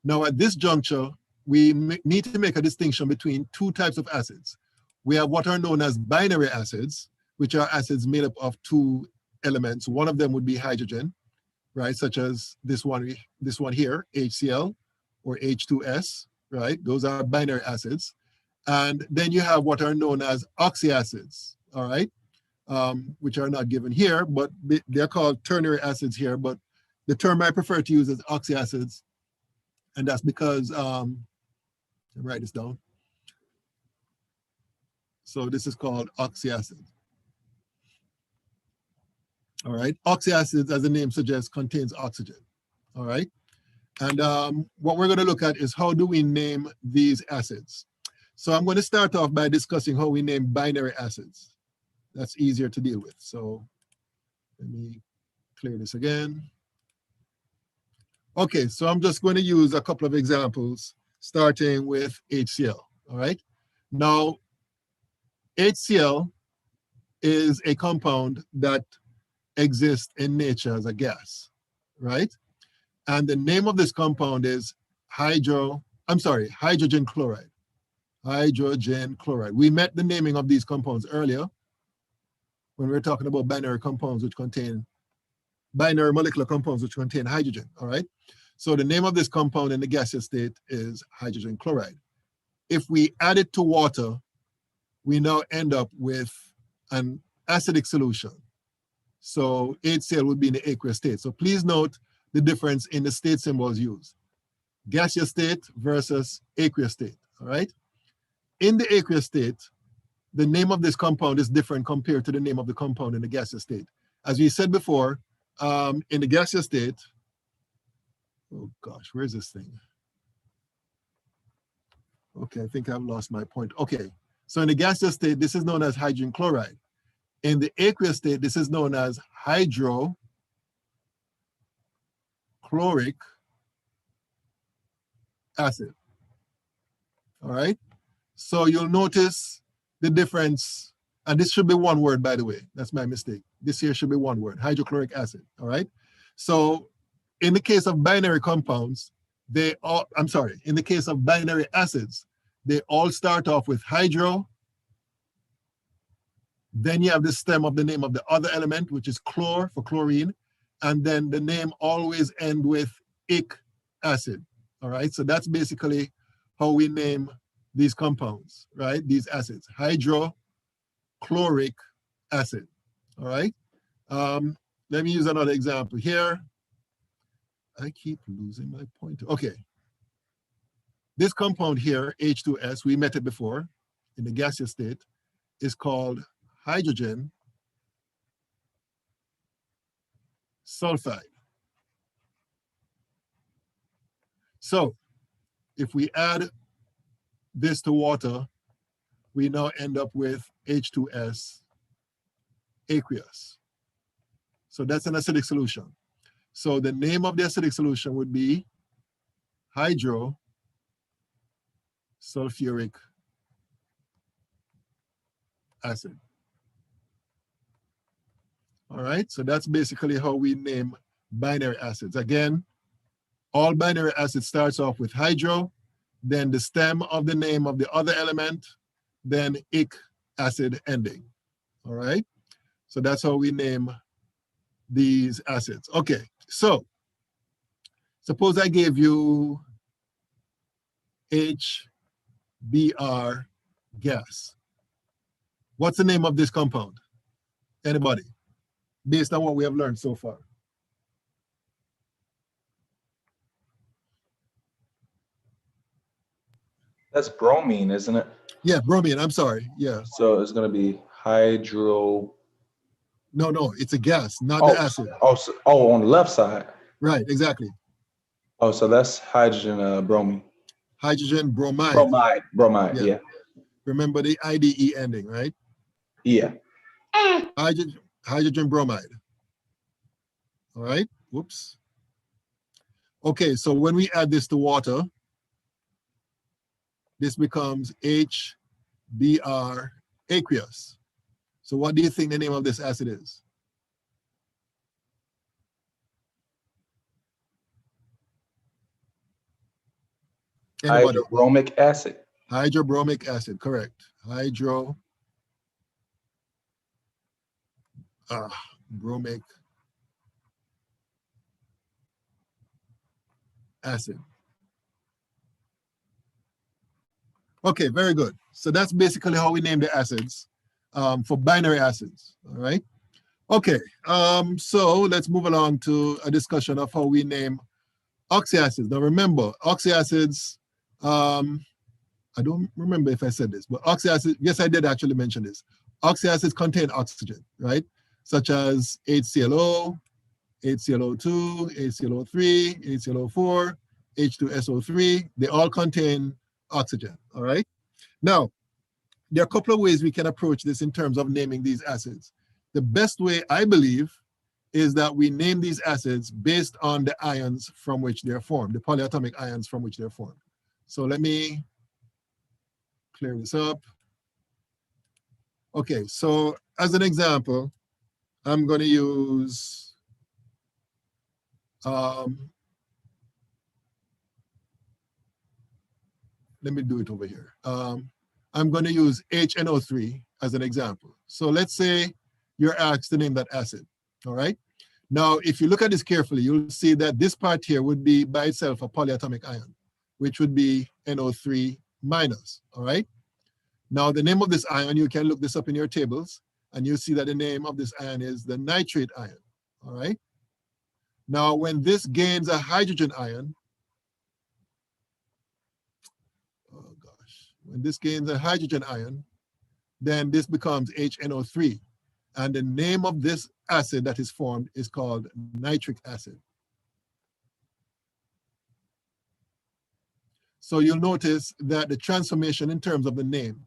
Now at this juncture, we need to make a distinction between 2 types of acids. We have what are known as binary acids, which are acids made up of 2 elements. One of them would be hydrogen, right? Such as this one here, HCl or H2S, right? Those are binary acids. And then you have what are known as oxyacids, all right? Which are not given here, but they're called ternary acids here. But the term I prefer to use is oxyacids. And that's because, write this down. So this is called oxyacid. All right, oxyacids, as the name suggests, contains oxygen. All right, and what we're going to look at is how do we name these acids. So I'm going to start off by discussing how we name binary acids. That's easier to deal with. So let me clear this again. Okay, so I'm just going to use a couple of examples, starting with HCl. All right, now HCl is a compound that exists in nature as a gas, right? And the name of this compound is hydrogen chloride. Hydrogen chloride. We met the naming of these compounds earlier when we were talking about binary compounds which contain, binary molecular compounds which contain hydrogen, all right? So the name of this compound in the gaseous state is hydrogen chloride. If we add it to water, we now end up with an acidic solution. So HCl would be in the aqueous state. So please note the difference in the state symbols used. Gaseous state versus aqueous state, all right? In the aqueous state, the name of this compound is different compared to the name of the compound in the gaseous state. As we said before, in the gaseous state, oh gosh, where's this thing? Okay, I think I've lost my point. Okay, so in the gaseous state, this is known as hydrogen chloride. In the aqueous state, this is known as hydrochloric acid. All right. So you'll notice the difference, and this should be one word, by the way. That's my mistake. This here should be one word, hydrochloric acid. All right. So in the case of binary compounds, in the case of binary acids, they all start off with hydro. Then you have the stem of the name of the other element, which is chlor for chlorine. And then the name always ends with ic acid. All right. So that's basically how we name these compounds, right? These acids, hydrochloric acid. All right. Let me use another example here. I keep losing my pointer. Okay. This compound here, H2S, we met it before in the gaseous state, is called hydrogen sulfide. So if we add this to water, we now end up with H2S aqueous. So that's an acidic solution. So the name of the acidic solution would be hydrosulfuric acid. All right, so that's basically how we name binary acids. Again, all binary acids starts off with hydro, then the stem of the name of the other element, then ic acid ending. All right, so that's how we name these acids. Okay, so suppose I gave you HBr gas. What's the name of this compound? Anybody? Based on what we have learned so far. That's bromine, isn't it? Yeah, bromine, I'm sorry. Yeah. So it's going to be hydro. No, it's a gas, not the acid. On the left side. Right, exactly. Oh, so that's hydrogen bromine. Hydrogen bromide. Bromide, yeah. Remember the IDE ending, right? Yeah. Hydrogen bromide. All right, whoops. Okay, so when we add this to water, this becomes HBr aqueous. So what do you think the name of this acid is? Anybody? Hydrobromic acid. Hydrobromic acid, correct. Bromic acid. Okay, very good. So that's basically how we name the acids for binary acids, all right? Okay, so let's move along to a discussion of how we name oxyacids. Now remember, oxyacids, I don't remember if I said this, but oxyacids, yes, I did actually mention this. Oxyacids contain oxygen, right? Such as HClO, HClO2, HClO3, HClO4, H2SO3, they all contain oxygen, all right? Now, there are a couple of ways we can approach this in terms of naming these acids. The best way, I believe, is that we name these acids based on the ions from which they're formed, the polyatomic ions from which they're formed. So let me clear this up. Okay, so as an example, I'm going to use let me do it over here. I'm going to use HNO3 as an example. So let's say you're asked to name that acid, all right? Now, if you look at this carefully, you'll see that this part here would be by itself a polyatomic ion, which would be NO3 minus, all right? Now, the name of this ion, you can look this up in your tables, and you'll see that the name of this ion is the nitrate ion, all right? Now, when this gains a hydrogen ion, when this gains a hydrogen ion, then this becomes HNO3. And the name of this acid that is formed is called nitric acid. So you'll notice that the transformation in terms of the name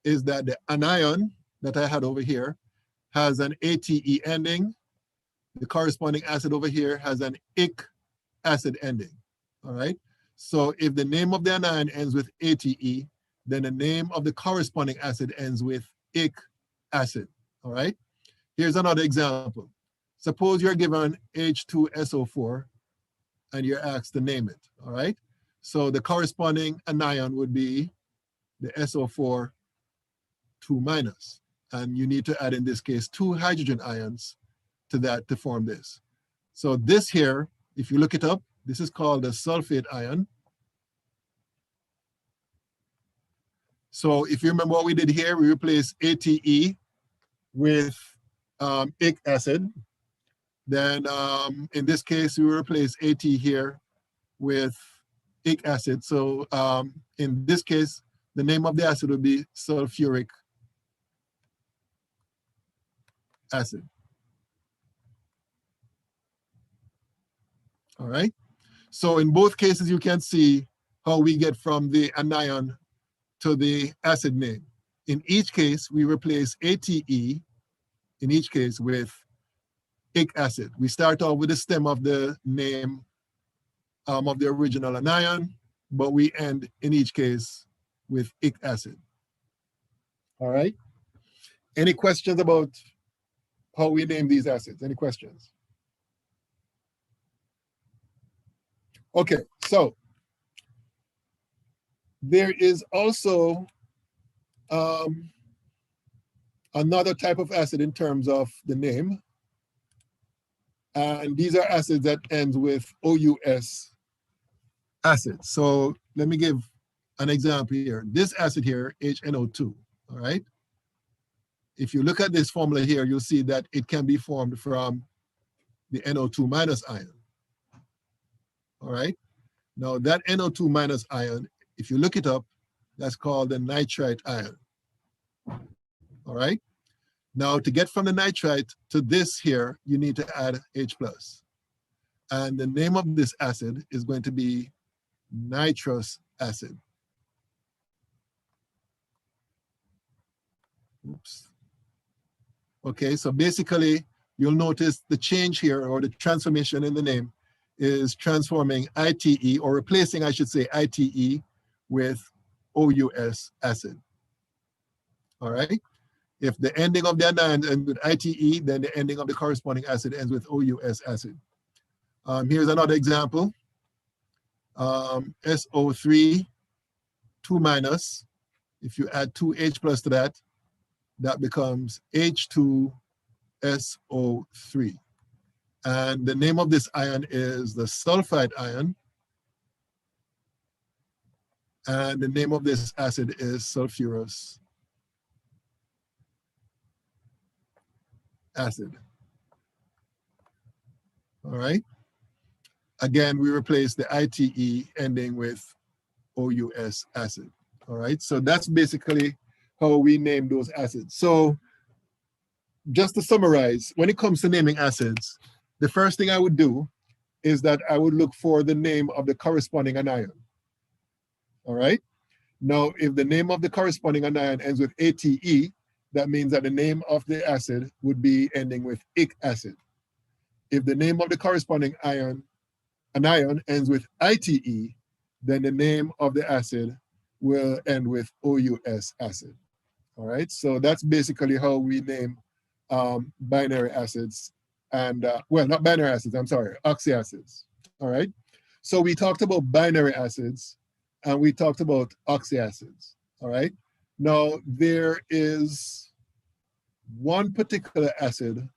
is that the anion that I had over here has an ATE ending. The corresponding acid over here has an ic acid ending, all right? So if the name of the anion ends with ATE, then the name of the corresponding acid ends with ic acid, all right? Here's another example. Suppose you're given H2SO4 and you're asked to name it, all right? So the corresponding anion would be the SO4 2 minus, and you need to add, in this case, 2 hydrogen ions to that to form this. So this here, if you look it up, this is called the sulfate ion. So if you remember what we did here, we replaced ATE with ic acid. Then in this case, we replace AT here with ic acid. So in this case, the name of the acid would be sulfuric acid. All right. So in both cases, you can see how we get from the anion to the acid name. In each case, we replace ATE, in each case, with ic acid. We start off with the stem of the name of the original anion, but we end, in each case, with ic acid. All right. Any questions about how we name these acids? Any questions? Okay, so there is also another type of acid in terms of the name. And these are acids that end with OUS acid. So let me give an example here. This acid here, HNO2, all right? If you look at this formula here, you'll see that it can be formed from the NO2 minus ion, all right? Now that NO2 minus ion, if you look it up, that's called the nitrite ion, all right? Now to get from the nitrite to this here, you need to add H plus. And the name of this acid is going to be nitrous acid. Oops. Okay, so basically you'll notice the change here, or the transformation in the name, is transforming ITE, or replacing, I should say, ITE with OUS acid. All right? If the ending of the anion ends with ITE, then the ending of the corresponding acid ends with OUS acid. Here's another example. SO3, 2 minus. If you add 2H plus to that, that becomes H2SO3. And the name of this ion is the sulfide ion. And the name of this acid is sulfurous acid. All right. Again, we replace the ITE ending with OUS acid. All right. So that's basically how we name those acids. So just to summarize, when it comes to naming acids, the first thing I would do is that I would look for the name of the corresponding anion. All right. Now, if the name of the corresponding anion ends with ATE, that means that the name of the acid would be ending with ic acid. If the name of the corresponding anion ends with ITE, then the name of the acid will end with OUS acid. All right, so that's basically how we name binary acids and, well, not binary acids, I'm sorry, oxyacids. All right, so we talked about binary acids and we talked about oxyacids. All right, now there is one particular acid,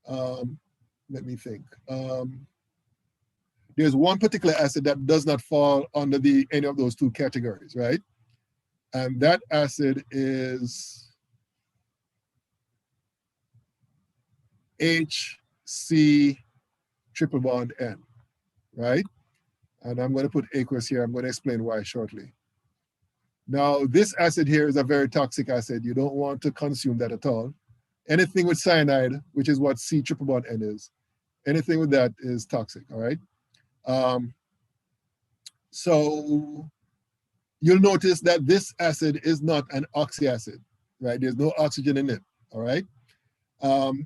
let me think. There's one particular acid that does not fall under any of those two categories, right? And that acid is HC triple bond N, right? And I'm going to put aqueous here. I'm going to explain why shortly. Now, this acid here is a very toxic acid. You don't want to consume that at all. Anything with cyanide, which is what C triple bond N is, anything with that is toxic, all right? So you'll notice that this acid is not an oxyacid, right? There's no oxygen in it, all right?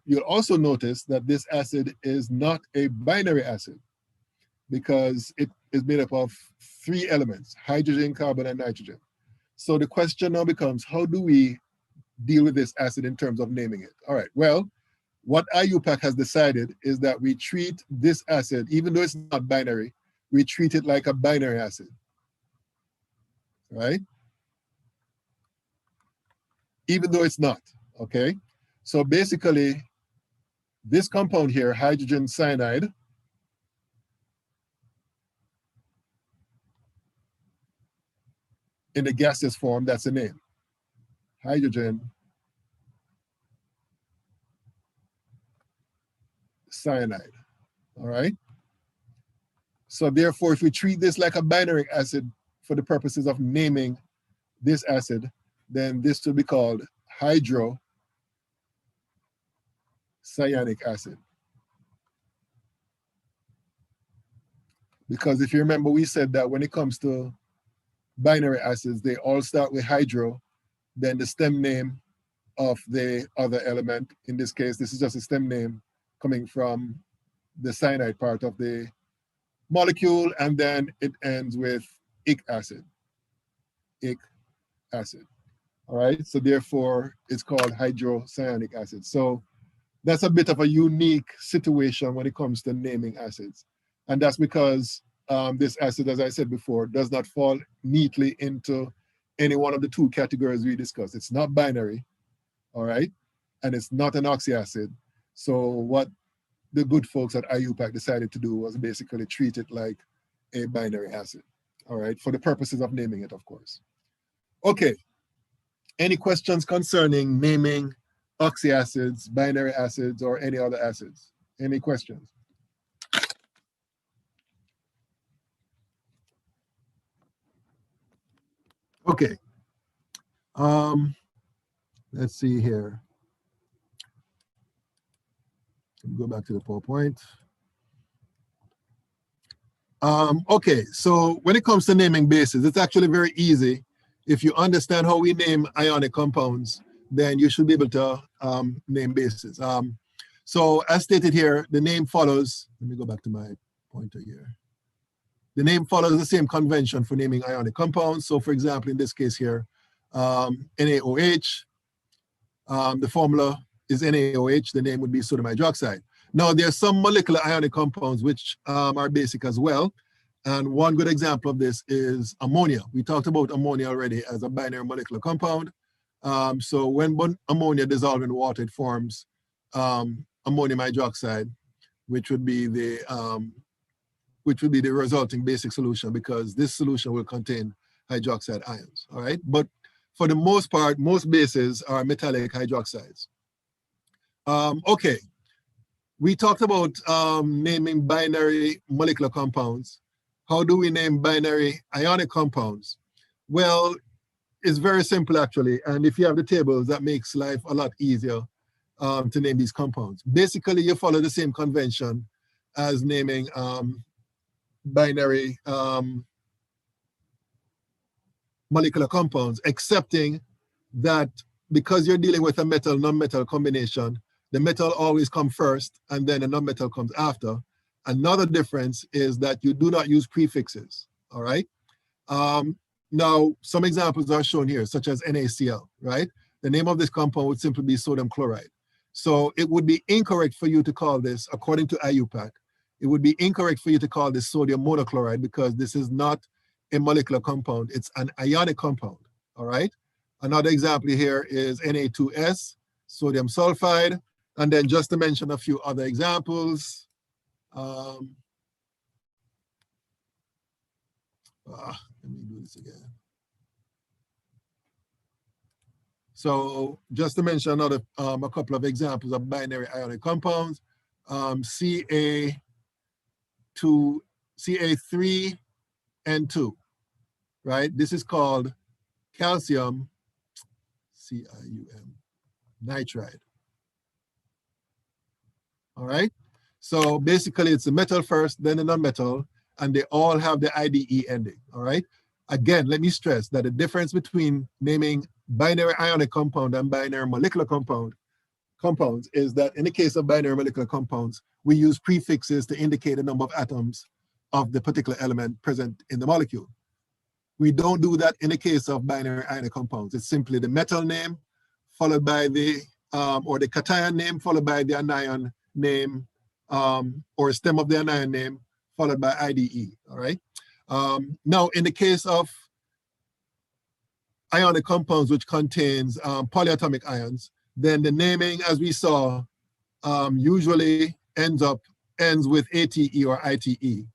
You'll also notice that this acid is not a binary acid because it is made up of 3 elements, hydrogen, carbon, and nitrogen. So the question now becomes, how do we deal with this acid in terms of naming it? All right, well, what IUPAC has decided is that we treat this acid, even though it's not binary, we treat it like a binary acid, right? Even though it's not, okay? So basically, this compound here, hydrogen cyanide, in the gaseous form, that's the name, hydrogen cyanide, all right? So therefore, if we treat this like a binary acid for the purposes of naming this acid, then this will be called hydrocyanic acid. Because if you remember, we said that when it comes to binary acids, they all start with hydro, then the stem name of the other element. In this case, this is just a stem name coming from the cyanide part of the molecule, and then it ends with ic acid. Ic acid. All right, so therefore it's called hydrocyanic acid. So that's a bit of a unique situation when it comes to naming acids. And that's because this acid, as I said before, does not fall neatly into any one of the 2 categories we discussed. It's not binary, all right? And it's not an oxyacid. So what the good folks at IUPAC decided to do was basically treat it like a binary acid, all right, for the purposes of naming it, of course. Okay, any questions concerning naming oxyacids, binary acids, or any other acids? Any questions? Okay, let's see here. Let me go back to the PowerPoint. Okay, so when it comes to naming bases, it's actually very easy. If you understand how we name ionic compounds, then you should be able to name bases. So as stated here, the name follows, let me go back to my pointer here. The name follows the same convention for naming ionic compounds. So for example, in this case here, NaOH, the formula is NaOH, the name would be sodium hydroxide. Now there's some molecular ionic compounds which are basic as well. And one good example of this is ammonia. We talked about ammonia already as a binary molecular compound. So when ammonia dissolves in water, it forms ammonium hydroxide, which would be the resulting basic solution, because this solution will contain hydroxide ions, all right? But for the most part, most bases are metallic hydroxides. Okay, we talked about naming binary molecular compounds. How do we name binary ionic compounds? Well, it's very simple actually, and if you have the tables, that makes life a lot easier to name these compounds. Basically, you follow the same convention as naming binary molecular compounds, excepting that because you're dealing with a metal non-metal combination, the metal always comes first and then the non-metal comes after. Another difference is that you do not use prefixes, all right? Now, some examples are shown here, such as NaCl, right? The name of this compound would simply be sodium chloride. So it would be incorrect for you to call this, according to IUPAC, it would be incorrect for you to call this sodium monochloride because this is not a molecular compound, it's an ionic compound, all right? Another example here is Na2S, sodium sulfide, and then just to mention a few other examples, let me do this again. So just to mention another, a couple of examples of binary ionic compounds, Ca3N2, right? This is called calcium, CIUM, nitride. All right? So basically it's the metal first, then the non-metal, and they all have the IDE ending, all right? Again, let me stress that the difference between naming binary ionic compound and binary molecular compounds is that in the case of binary molecular compounds, we use prefixes to indicate the number of atoms of the particular element present in the molecule. We don't do that in the case of binary ionic compounds. It's simply the metal name followed by the, or the cation name followed by the anion name, or stem of the anion name followed by IDE, all right? Now, in the case of ionic compounds which contains polyatomic ions, then the naming, as we saw, usually ends with ATE or ITE.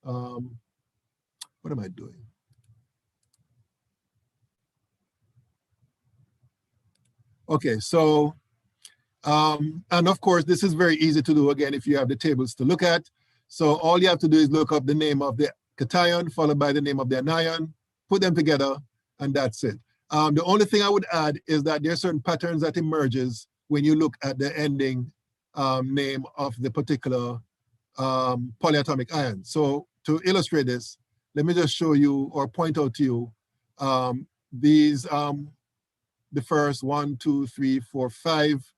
What am I doing? Okay, so, and of course, this is very easy to do, again, if you have the tables to look at. So all you have to do is look up the name of the cation followed by the name of the anion, put them together, and that's it. The only thing I would add is that there are certain patterns that emerges when you look at the ending name of the particular polyatomic ion. So to illustrate this, let me just show you or point out to you these, the first 1, 2, 3, 4, 5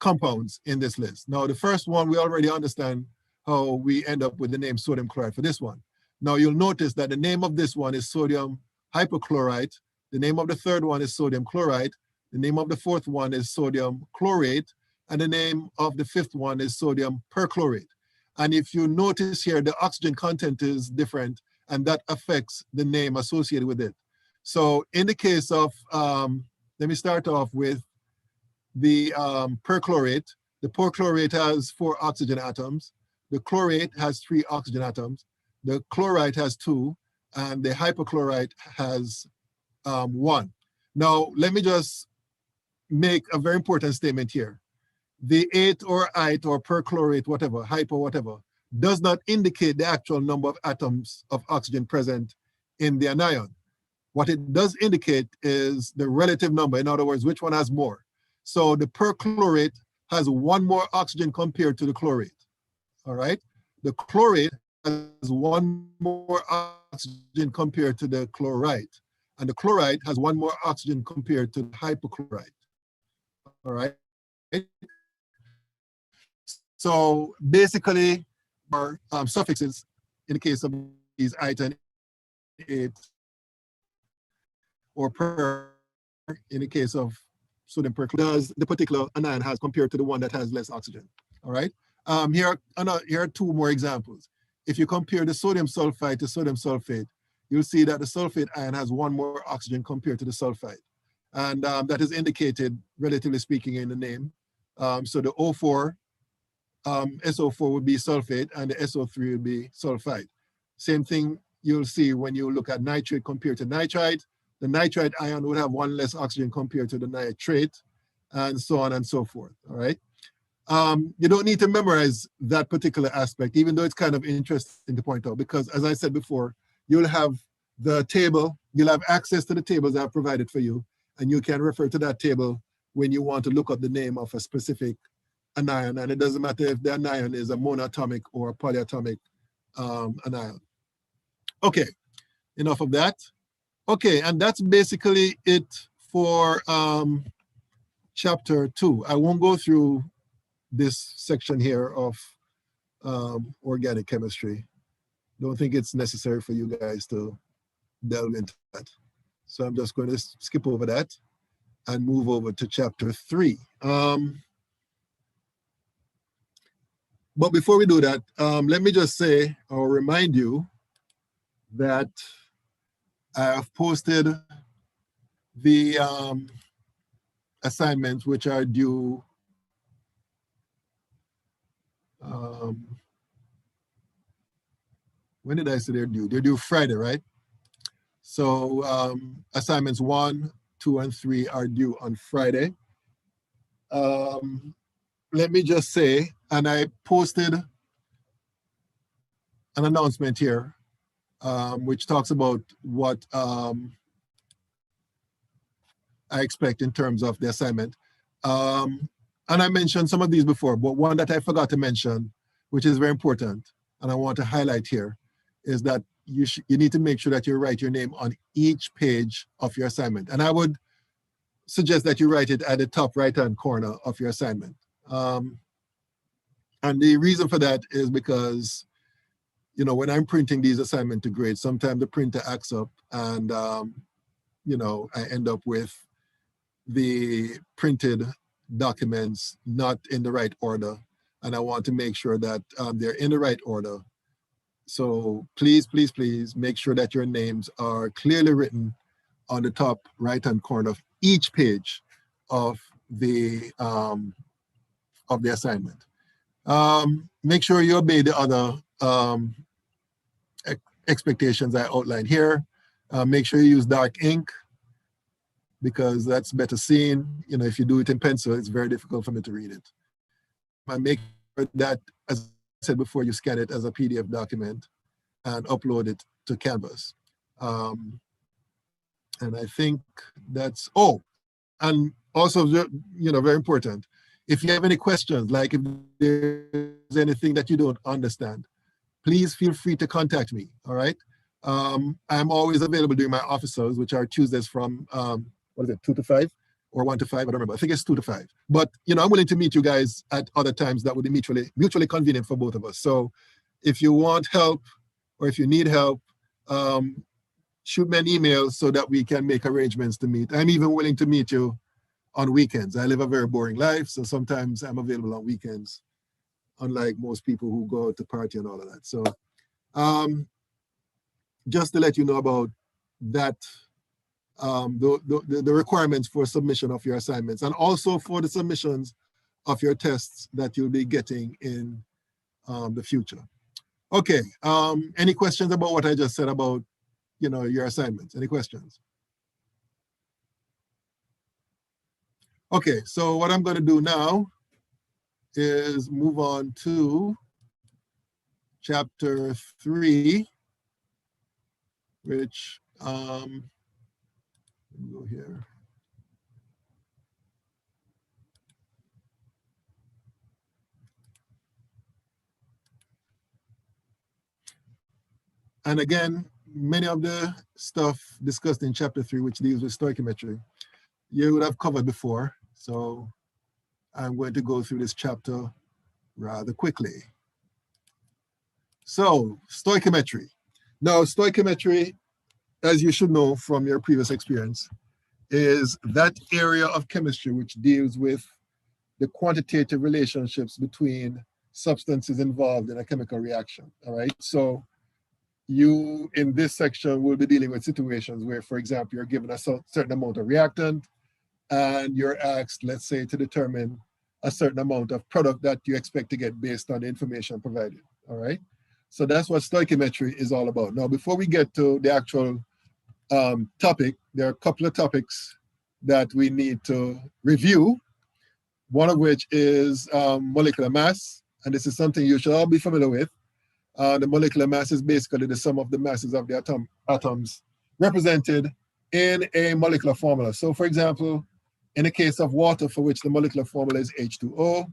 compounds in this list. Now, the first one, we already understand how we end up with the name sodium chloride for this one. Now, you'll notice that the name of this one is sodium hypochlorite. The name of the third one is sodium chloride. The name of the fourth one is sodium chlorate. And the name of the fifth one is sodium perchlorate. And if you notice here, the oxygen content is different, and that affects the name associated with it. So in the case of, let me start off with the perchlorate. The perchlorate has 4 oxygen atoms. The chlorate has 3 oxygen atoms. The chloride has 2, and the hypochlorite has 1. Now, let me just make a very important statement here. The 8 or ite or perchlorate, whatever, hypo, whatever, does not indicate the actual number of atoms of oxygen present in the anion. What it does indicate is the relative number. In other words, which one has more. So the perchlorate has 1 more oxygen compared to the chlorate. All right. The chlorate has 1 more oxygen compared to the chloride. And the chloride has 1 more oxygen compared to the hypochlorite. All right. So basically, our suffixes, in the case of these ite and 8, or per, in the case of sodium perchlorate, does the particular anion has compared to the one that has less oxygen. All right. Here are 2 more examples. If you compare the sodium sulfide to sodium sulfate, you'll see that the sulfate ion has 1 more oxygen compared to the sulfide. And that is indicated, relatively speaking, in the name. So the O4, SO4 would be sulfate, and the SO3 would be sulfide. Same thing you'll see when you look at nitrate compared to nitrite. The nitrite ion would have 1 less oxygen compared to the nitrate, and so on and so forth. All right. You don't need to memorize that particular aspect, even though it's kind of interesting to point out, because as I said before, you'll have the table, you'll have access to the tables I've provided for you, and you can refer to that table when you want to look up the name of a specific anion, and it doesn't matter if the anion is a monatomic or a polyatomic anion. Okay, enough of that. Okay, and that's basically it for chapter 2. I won't go through this section here of organic chemistry. Don't think it's necessary for you guys to delve into that. So I'm just going to skip over that and move over to chapter 3. But before we do that, let me just say or remind you that I have posted the assignments which are due when did I say they're due? They're due Friday, right? So assignments 1, 2, and 3 are due on Friday. Let me just say, and I posted an announcement here, which talks about what I expect in terms of the assignment. And I mentioned some of these before, but one that I forgot to mention, which is very important, and I want to highlight here, is that you need to make sure that you write your name on each page of your assignment. And I would suggest that you write it at the top right-hand corner of your assignment. And the reason for that is because, you know, when I'm printing these assignments to grade, sometimes the printer acts up and, you know, I end up with the printed documents not in the right order. And I want to make sure that they're in the right order. So please, please, please make sure that your names are clearly written on the top right-hand corner of each page of the assignment. Make sure you obey the other expectations I outlined here. Make sure you use dark ink because that's better seen. You know, if you do it in pencil, it's very difficult for me to read it. And make sure that, as I said before, you scan it as a PDF document and upload it to Canvas. And I think that's, oh, and also, you know, very important, if you have any questions, like if there's anything that you don't understand, please feel free to contact me, all right? I'm always available during my office hours, which are Tuesdays from, 2 to 5 or 1 to 5, I don't remember. I think it's 2 to 5. But, you know, I'm willing to meet you guys at other times that would be mutually convenient for both of us. So if you want help or if you need help, shoot me an email so that we can make arrangements to meet. I'm even willing to meet you on weekends. I live a very boring life, so sometimes I'm available on weekends, unlike most people who go out to party and all of that. So just to let you know about that, the requirements for submission of your assignments, and also for the submissions of your tests that you'll be getting in the future. Okay, any questions about what I just said about, your assignments? Any questions? Okay, so what I'm going to do now is move on to chapter 3, which, let me go here. And again, many of the stuff discussed in chapter 3, which deals with stoichiometry, you would have covered before. So I'm going to go through this chapter rather quickly. So stoichiometry. Now, stoichiometry, as you should know from your previous experience, is that area of chemistry which deals with the quantitative relationships between substances involved in a chemical reaction. All right. So you, in this section, will be dealing with situations where, for example, you're given a certain amount of reactant and you're asked, let's say, to determine a certain amount of product that you expect to get based on the information provided. All right. So that's what stoichiometry is all about. Now, before we get to the actual topic, there are a couple of topics that we need to review, one of which is molecular mass. And this is something you should all be familiar with. The molecular mass is basically the sum of the masses of the atoms represented in a molecular formula. So for example, in the case of water, for which the molecular formula is H2O,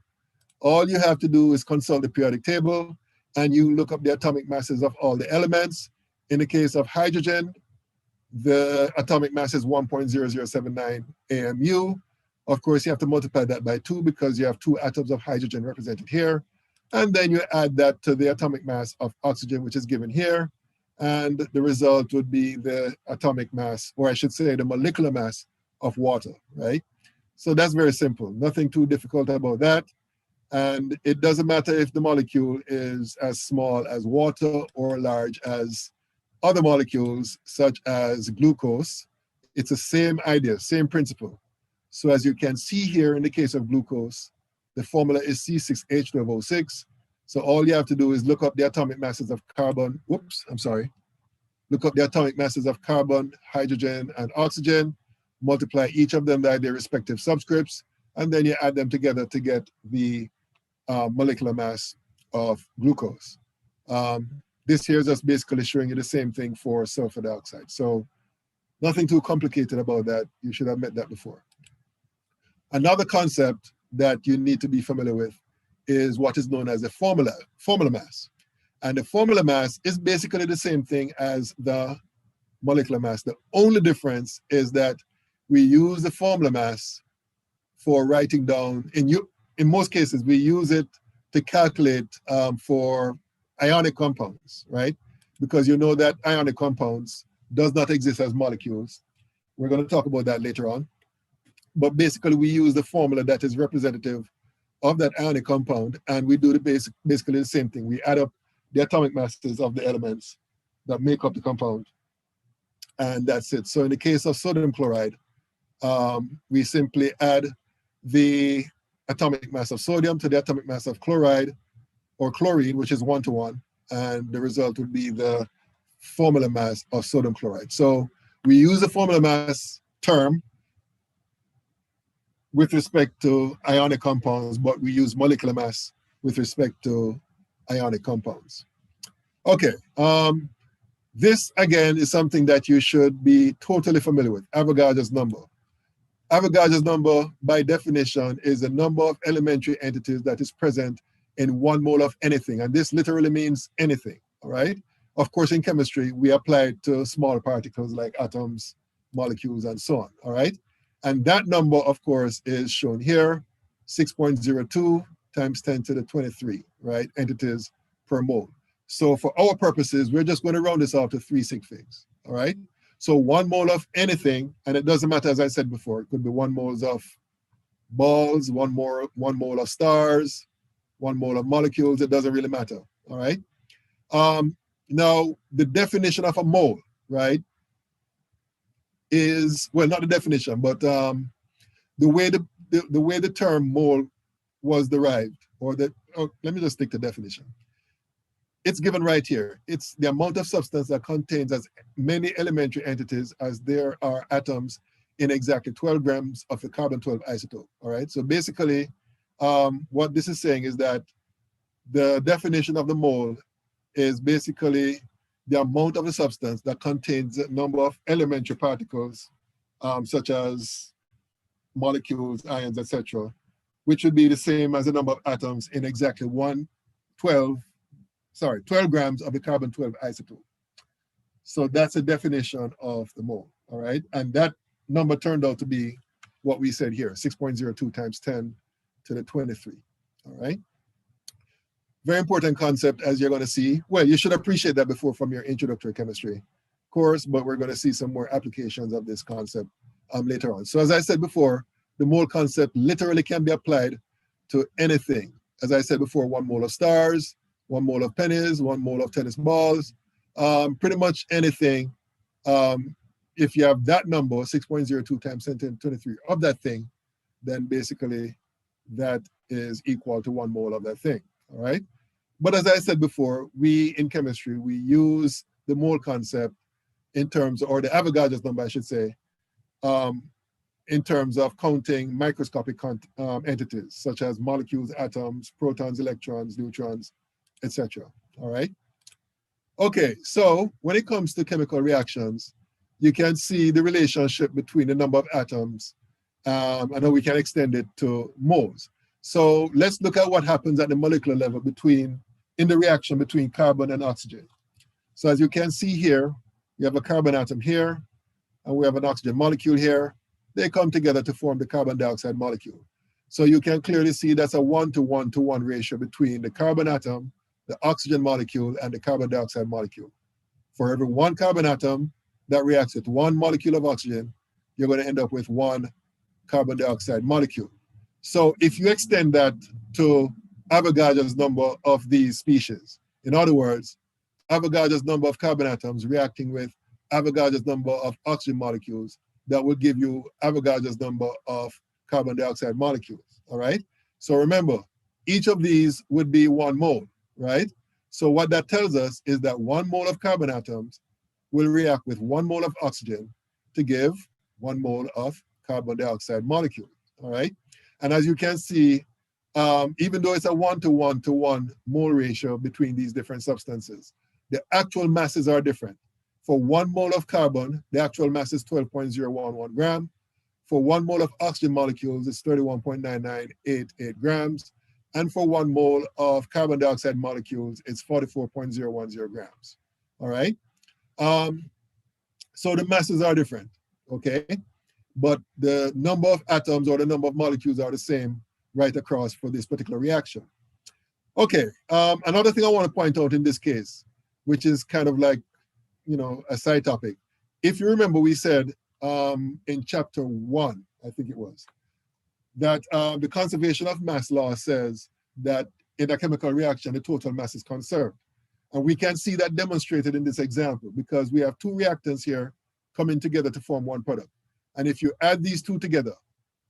all you have to do is consult the periodic table and you look up the atomic masses of all the elements. In the case of hydrogen, the atomic mass is 1.0079 AMU. Of course, you have to multiply that by 2 because you have 2 atoms of hydrogen represented here. And then you add that to the atomic mass of oxygen, which is given here. And the result would be the atomic mass, or I should say the molecular mass of water, right? So that's very simple. Nothing too difficult about that. And it doesn't matter if the molecule is as small as water or large as other molecules, such as glucose. It's the same idea, same principle. So as you can see here in the case of glucose, the formula is C6H12O6. So all you have to do is look up the atomic masses of carbon, look up the atomic masses of carbon, hydrogen, and oxygen, multiply each of them by their respective subscripts, and then you add them together to get the molecular mass of glucose. This here is just basically showing you the same thing for sulfur dioxide. So nothing too complicated about that. You should have met that before. Another concept that you need to be familiar with is what is known as the formula mass. And the formula mass is basically the same thing as the molecular mass. The only difference is that we use the formula mass for writing down, in most cases, we use it to calculate for ionic compounds, right? Because you know that ionic compounds does not exist as molecules. We're going to talk about that later on. But basically, we use the formula that is representative of that ionic compound, and we do basically the same thing. We add up the atomic masses of the elements that make up the compound, and that's it. So in the case of sodium chloride, we simply add the atomic mass of sodium to the atomic mass of chloride or chlorine, which is 1-to-1, and the result would be the formula mass of sodium chloride. So we use the formula mass term with respect to ionic compounds, but we use molecular mass with respect to ionic compounds. Okay, this again is something that you should be totally familiar with, Avogadro's number. Avogadro's number, by definition, is the number of elementary entities that is present in 1 mole of anything, and this literally means anything, all right? Of course, in chemistry, we apply it to small particles like atoms, molecules, and so on, all right? And that number, of course, is shown here, 6.02 times 10 to the 23, right? Entities per mole. So for our purposes, we're just going to round this off to 3 sig figs, all right? So 1 mole of anything, and it doesn't matter, as I said before, it could be 1 mole of balls, 1 mole of stars, 1 mole of molecules, it doesn't really matter, all right? Now, the definition of a mole, right, is, well, not the definition, but the way the term mole was derived, or that, oh, let me just stick to definition. It's given right here. It's the amount of substance that contains as many elementary entities as there are atoms in exactly 12 grams of the carbon-12 isotope, all right? So basically, what this is saying is that the definition of the mole is basically the amount of a substance that contains a number of elementary particles, such as molecules, ions, etc., which would be the same as the number of atoms in exactly 12 grams of the carbon-12 isotope. So that's a definition of the mole, all right? And that number turned out to be what we said here, 6.02 times 10 to the 23, all right? Very important concept, as you're going to see. Well, you should appreciate that before from your introductory chemistry course, but we're going to see some more applications of this concept later on. So as I said before, the mole concept literally can be applied to anything. As I said before, 1 mole of stars, 1 mole of pennies, 1 mole of tennis balls, pretty much anything. If you have that number, 6.02 times 10 to the 23 of that thing, then basically that is equal to 1 mole of that thing, all right? But as I said before, we in chemistry, we use the mole concept in terms, or the Avogadro's number, I should say, in terms of counting microscopic entities, such as molecules, atoms, protons, electrons, neutrons, etc. All right? Okay, so when it comes to chemical reactions, you can see the relationship between the number of atoms, and then we can extend it to moles. So let's look at what happens at the molecular level in the reaction between carbon and oxygen. So as you can see here, we have a carbon atom here, and we have an oxygen molecule here. They come together to form the carbon dioxide molecule. So you can clearly see that's a 1-to-1-to-1 ratio between the carbon atom, the oxygen molecule, and the carbon dioxide molecule. For every 1 carbon atom that reacts with 1 molecule of oxygen, you're going to end up with 1 carbon dioxide molecule. So if you extend that to Avogadro's number of these species, in other words, Avogadro's number of carbon atoms reacting with Avogadro's number of oxygen molecules, that will give you Avogadro's number of carbon dioxide molecules, all right? So remember, each of these would be 1 mole, right? So what that tells us is that 1 mole of carbon atoms will react with 1 mole of oxygen to give 1 mole of carbon dioxide molecule, all right? And as you can see, even though it's a 1-to-1-to-1 mole ratio between these different substances, the actual masses are different. For 1 mole of carbon, the actual mass is 12.011 gram. For 1 mole of oxygen molecules, it's 31.9988 grams. And for 1 mole of carbon dioxide molecules, it's 44.010 grams. All right? So the masses are different, okay? But the number of atoms or the number of molecules are the same right across for this particular reaction. Okay, another thing I want to point out in this case, which is kind of like, you know, a side topic. If you remember, we said in chapter 1, I think it was, that the conservation of mass law says that in a chemical reaction, the total mass is conserved. And we can see that demonstrated in this example because we have 2 reactants here coming together to form 1 product. And if you add these 2 together,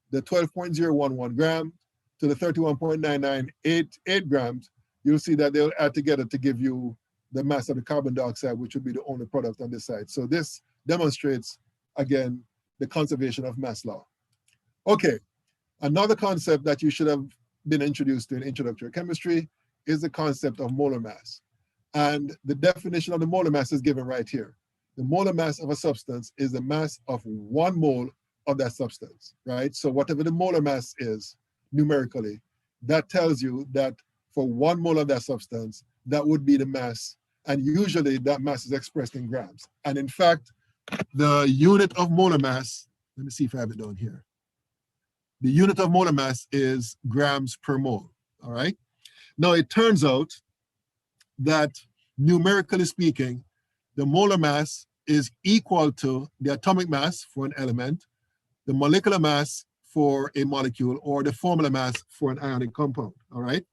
the 12.011 gram to the 31.9988 grams, you'll see that they'll add together to give you the mass of the carbon dioxide, which would be the only product on this side. So this demonstrates, again, the conservation of mass law. Okay, another concept that you should have been introduced to in introductory chemistry is the concept of molar mass. And the definition of the molar mass is given right here. The molar mass of a substance is the mass of 1 mole of that substance, right? So whatever the molar mass is, numerically, that tells you that for 1 mole of that substance, that would be the mass. And usually that mass is expressed in grams. And in fact, the unit of molar mass, let me see if I have it down here. The unit of molar mass is grams per mole, all right? Now it turns out that numerically speaking, the molar mass is equal to the atomic mass for an element, the molecular mass for a molecule, or the formula mass for an ionic compound, all right?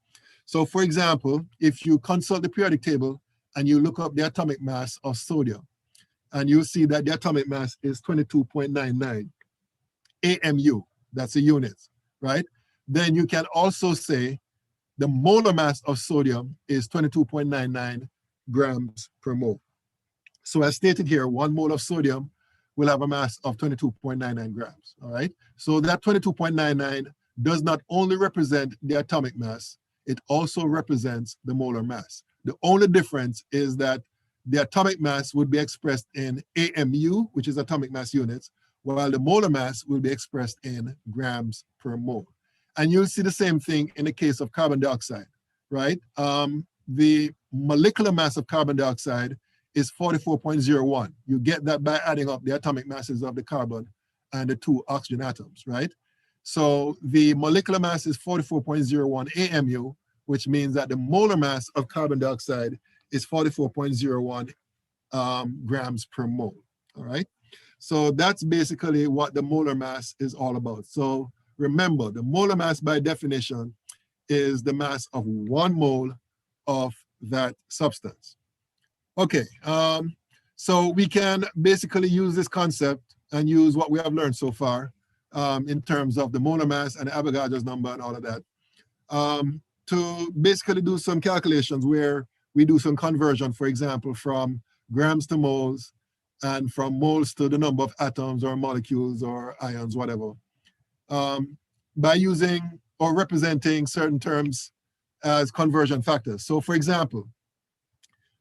So for example, if you consult the periodic table and you look up the atomic mass of sodium, and you'll see that the atomic mass is 22.99 AMU, that's a unit, right? then you can also say the molar mass of sodium is 22.99 grams per mole. So as stated here, 1 mole of sodium will have a mass of 22.99 grams, all right? So that 22.99 does not only represent the atomic mass, it also represents the molar mass. The only difference is that the atomic mass would be expressed in AMU, which is atomic mass units, while the molar mass will be expressed in grams per mole. And you'll see the same thing in the case of carbon dioxide, right? The molecular mass of carbon dioxide is 44.01. You get that by adding up the atomic masses of the carbon and the 2 oxygen atoms, right? So the molecular mass is 44.01 AMU, which means that the molar mass of carbon dioxide is 44.01 grams per mole, all right? So that's basically what the molar mass is all about. So remember, the molar mass by definition is the mass of 1 mole of that substance. Okay, so we can basically use this concept and use what we have learned so far in terms of the molar mass and the Avogadro's number and all of that to basically do some calculations where we do some conversion, for example, from grams to moles and from moles to the number of atoms or molecules or ions, whatever, by using or representing certain terms as conversion factors. So for example,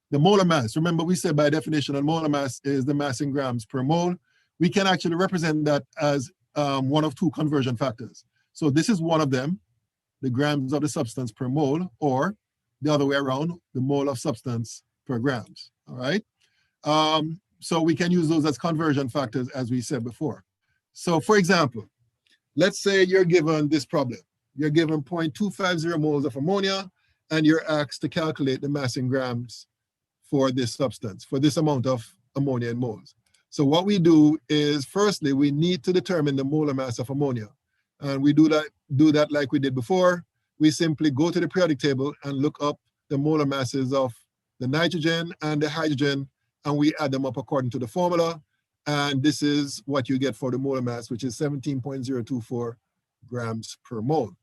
the molar mass, remember we said by definition that molar mass is the mass in grams per mole. We can actually represent that as one of 2 conversion factors. So this is one of them, the grams of the substance per mole, or the other way around, the mole of substance per grams, all right? So we can use those as conversion factors as we said before. So for example, let's say you're given this problem. You're given 0.250 moles of ammonia and you're asked to calculate the mass in grams for this substance, for this amount of ammonia in moles. So what we do is, firstly, we need to determine the molar mass of ammonia. And we do that like we did before. We simply go to the periodic table and look up the molar masses of the nitrogen and the hydrogen, and we add them up according to the formula. And this is what you get for the molar mass, which is 17.024 grams per mole.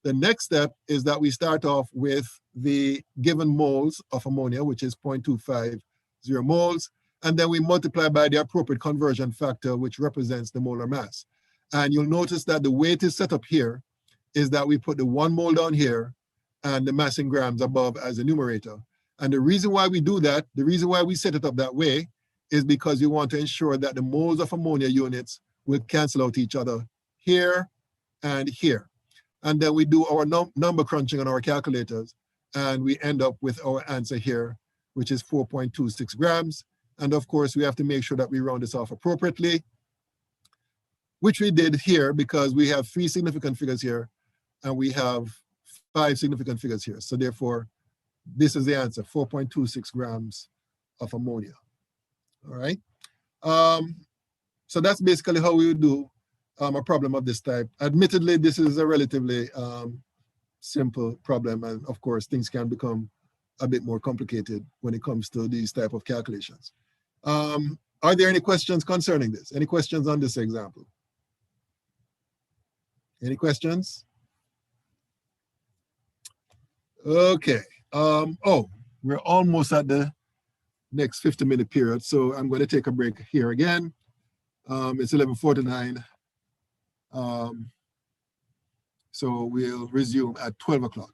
The next step is that we start off with the given moles of ammonia, which is 0.250 moles, and then we multiply by the appropriate conversion factor, which represents the molar mass. And you'll notice that the way it is set up here is that we put the 1 mole down here and the mass in grams above as a numerator. And the reason why we do that, the reason why we set it up that way, is because we want to ensure that the moles of ammonia units will cancel out each other here and here. And then we do our number crunching on our calculators, and we end up with our answer here, which is 4.26 grams. And of course, we have to make sure that we round this off appropriately, which we did here because we have 3 significant figures here, and we have 5 significant figures here. So therefore, this is the answer, 4.26 grams of ammonia. All right. So that's basically how we would do a problem of this type. Admittedly, this is a relatively simple problem. And of course, things can become a bit more complicated when it comes to these type of calculations. Are there any questions concerning this? Any questions on this example? Any questions? Okay. Oh, we're almost at the next 50-minute period. So I'm going to take a break here again. It's 11:49. So we'll resume at 12 o'clock.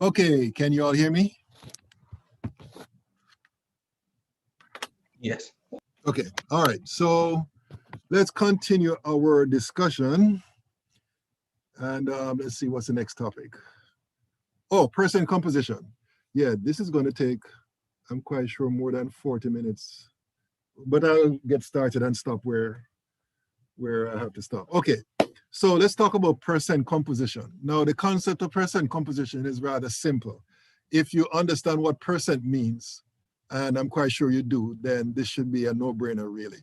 Okay, can you all hear me? Yes. Okay, all right. So let's continue our discussion. And let's see what's the next topic. Oh, percent composition. Yeah, this is going to take, I'm quite sure, more than 40 minutes. But I'll get started and stop where I have to stop. Okay, so let's talk about percent composition. Now, the concept of percent composition is rather simple. If you understand what percent means, and I'm quite sure you do, then this should be a no-brainer, really.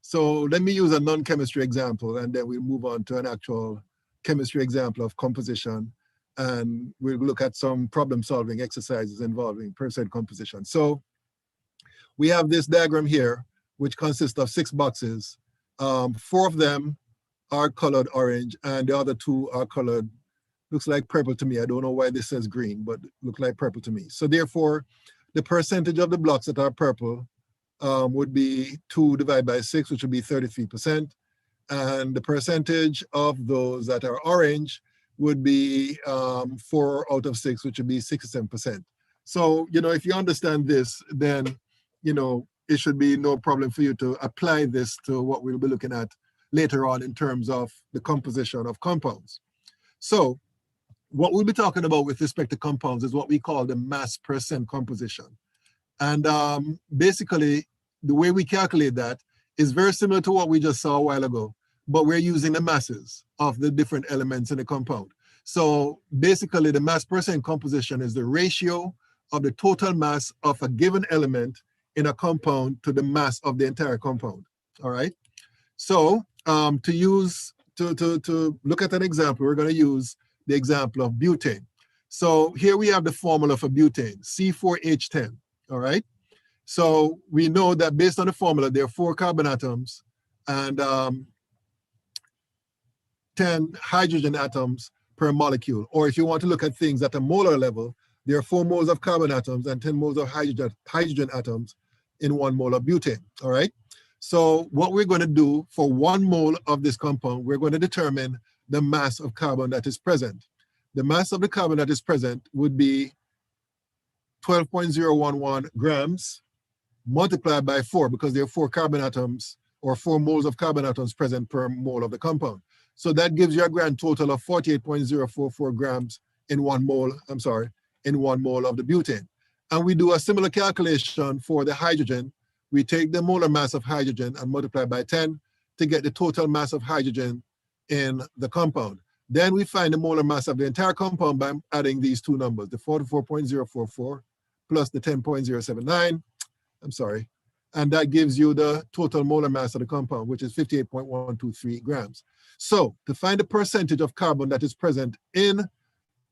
So let me use a non-chemistry example, and then we'll move on to an actual chemistry example of composition, and we'll look at some problem-solving exercises involving percent composition. So we have this diagram here, which consists of 6 boxes. 4 of them are colored orange, and the other 2 are colored, looks like purple to me. I don't know why this says green, but look like purple to me. So therefore, the percentage of the blocks that are purple would be 2 divided by 6, which would be 33%. And the percentage of those that are orange would be 4 out of 6, which would be 67%. So, if you understand this, then, it should be no problem for you to apply this to what we'll be looking at later on in terms of the composition of compounds. So what we'll be talking about with respect to compounds is what we call the mass percent composition. And basically, the way we calculate that is very similar to what we just saw a while ago, but we're using the masses of the different elements in the compound. So basically, the mass percent composition is the ratio of the total mass of a given element in a compound to the mass of the entire compound. All right. So to look at an example, we're going to use the example of butane. So here we have the formula for butane, C4H10. All right. So we know that based on the formula, there are 4 carbon atoms and 10 hydrogen atoms per molecule. Or if you want to look at things at a molar level, there are 4 moles of carbon atoms and 10 moles of hydrogen atoms in 1 mole of butane. All right. So what we're going to do for 1 mole of this compound, we're going to determine the mass of carbon that is present. The mass of the carbon that is present would be 12.011 grams multiplied by 4, because there are 4 carbon atoms or 4 moles of carbon atoms present per mole of the compound. So that gives you a grand total of 48.044 grams in 1 mole, in 1 mole of the butane. And we do a similar calculation for the hydrogen. We take the molar mass of hydrogen and multiply by 10 to get the total mass of hydrogen in the compound. Then we find the molar mass of the entire compound by adding these 2 numbers, the 44.044 plus the 10.079, and that gives you the total molar mass of the compound, which is 58.123 grams. So to find the percentage of carbon that is present in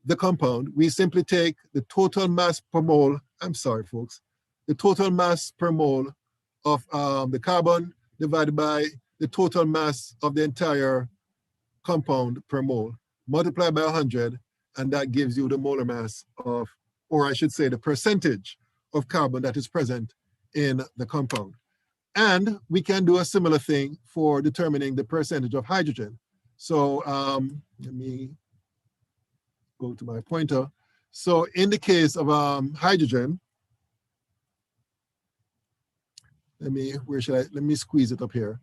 the compound, we simply take the total mass per mole, the total mass per mole of the carbon divided by the total mass of the entire compound per mole, multiplied by 100, and that gives you the molar mass of, or I should say the percentage of carbon that is present in the compound. And we can do a similar thing for determining the percentage of hydrogen. So let me go to my pointer. So in the case of hydrogen, let me squeeze it up here.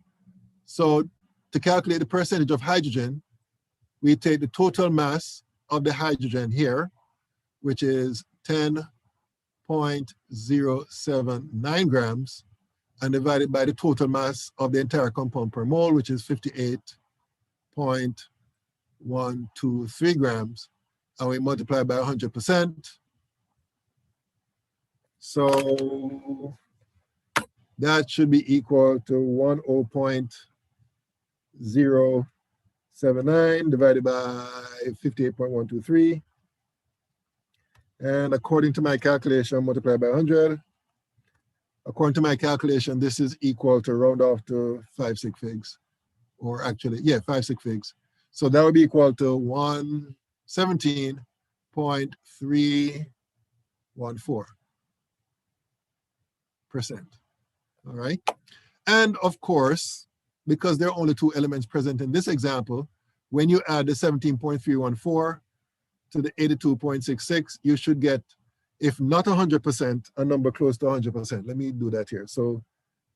So to calculate the percentage of hydrogen, we take the total mass of the hydrogen here, which is 10.079 grams, and divide it by the total mass of the entire compound per mole, which is 58.123 grams, and we multiply by 100%. So that should be equal to 10.079 divided by 58.123. And according to my calculation, multiplied by 100. According to my calculation, this is equal to, round off to 5 sig figs, or actually, 5 sig figs. So that would be equal to 117.314%. All right. And of course, because there are only 2 elements present in this example, when you add the 17.314 to the 82.66, you should get, if not 100%, a number close to 100%. Let me do that here. So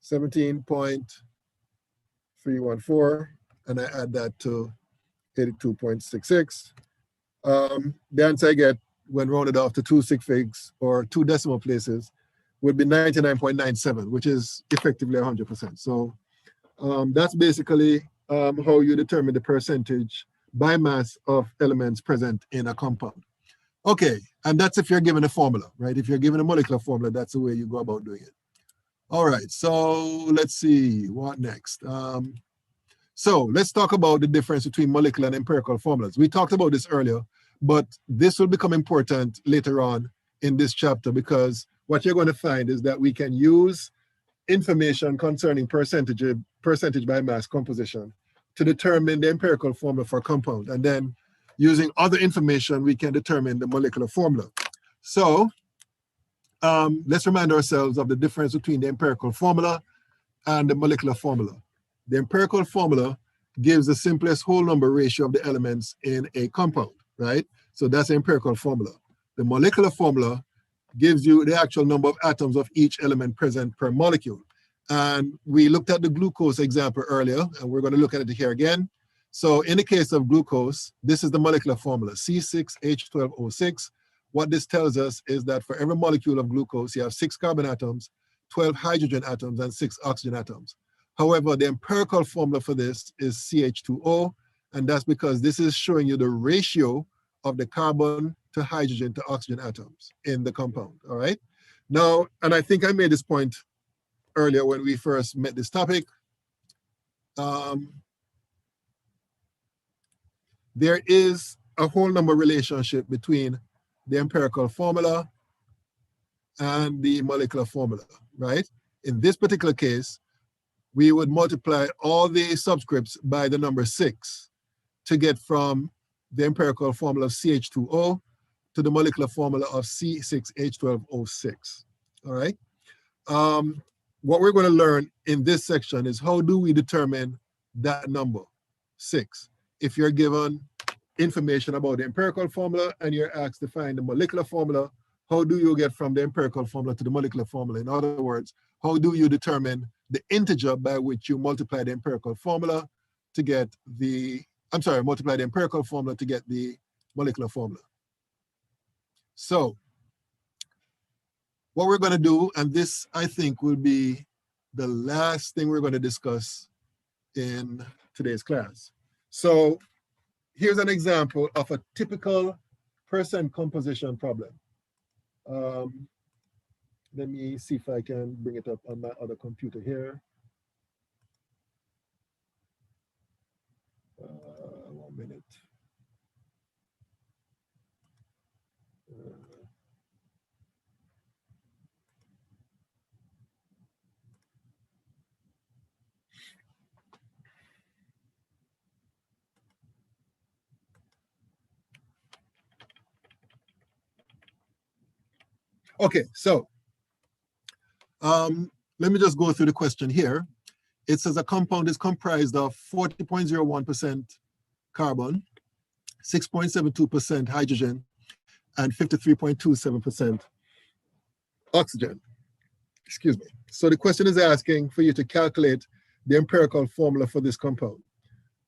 17.314, and I add that to 82.66. The answer I get when rounded off to 2 sig figs or 2 decimal places would be 99.97, which is effectively 100%. So that's basically how you determine the percentage by mass of elements present in a compound. Okay, and that's if you're given a formula, right? If you're given a molecular formula, that's the way you go about doing it. All right, so let's see, what next? So let's talk about the difference between molecular and empirical formulas. We talked about this earlier, but this will become important later on in this chapter, because what you're going to find is that we can use information concerning percentage by mass composition to determine the empirical formula for a compound. And then using other information, we can determine the molecular formula. So let's remind ourselves of the difference between the empirical formula and the molecular formula. The empirical formula gives the simplest whole number ratio of the elements in a compound, right? So that's the empirical formula. The molecular formula gives you the actual number of atoms of each element present per molecule. And we looked at the glucose example earlier, and we're going to look at it here again. So in the case of glucose, this is the molecular formula, C6H12O6. What this tells us is that for every molecule of glucose, you have 6 carbon atoms, 12 hydrogen atoms, and 6 oxygen atoms. However, the empirical formula for this is CH2O, and that's because this is showing you the ratio of the carbon to hydrogen to oxygen atoms in the compound, all right? Now, and I think I made this point earlier when we first met this topic. There is a whole number relationship between the empirical formula and the molecular formula, right? In this particular case, we would multiply all the subscripts by the number 6 to get from the empirical formula of CH2O to the molecular formula of C6H12O6, all right? What we're going to learn in this section is how do we determine that number, 6? If you're given information about the empirical formula and you're asked to find the molecular formula, how do you get from the empirical formula to the molecular formula? In other words, how do you determine the integer by which you multiply the empirical formula to get the, multiply the empirical formula to get the molecular formula? So what we're going to do, and this I think will be the last thing we're going to discuss in today's class. So here's an example of a typical percent composition problem. Let me see if I can bring it up on my other computer here. 1 minute. Okay, so let me just go through the question here. It says a compound is comprised of 40.01% carbon, 6.72% hydrogen, and 53.27% oxygen. Excuse me. So the question is asking for you to calculate the empirical formula for this compound.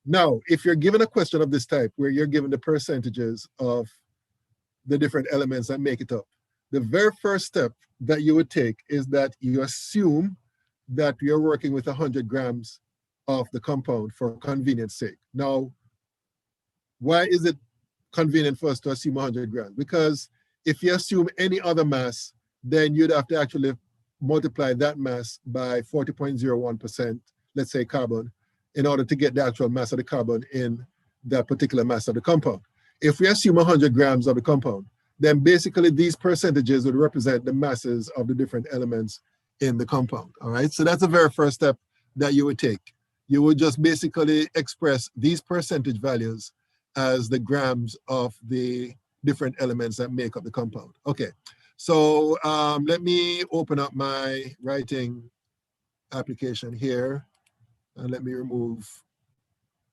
Now, if you're given a question of this type, where you're given the percentages of the different elements that make it up, the very first step that you would take is that you assume that you're working with 100 grams of the compound for convenience sake. Now, why is it convenient for us to assume 100 grams? Because if you assume any other mass, then you'd have to actually multiply that mass by 40.01%, let's say carbon, in order to get the actual mass of the carbon in that particular mass of the compound. If we assume 100 grams of the compound, then basically these percentages would represent the masses of the different elements in the compound, all right? So that's the very first step that you would take. You would just basically express these percentage values as the grams of the different elements that make up the compound. Okay, so let me open up my writing application here, and let me remove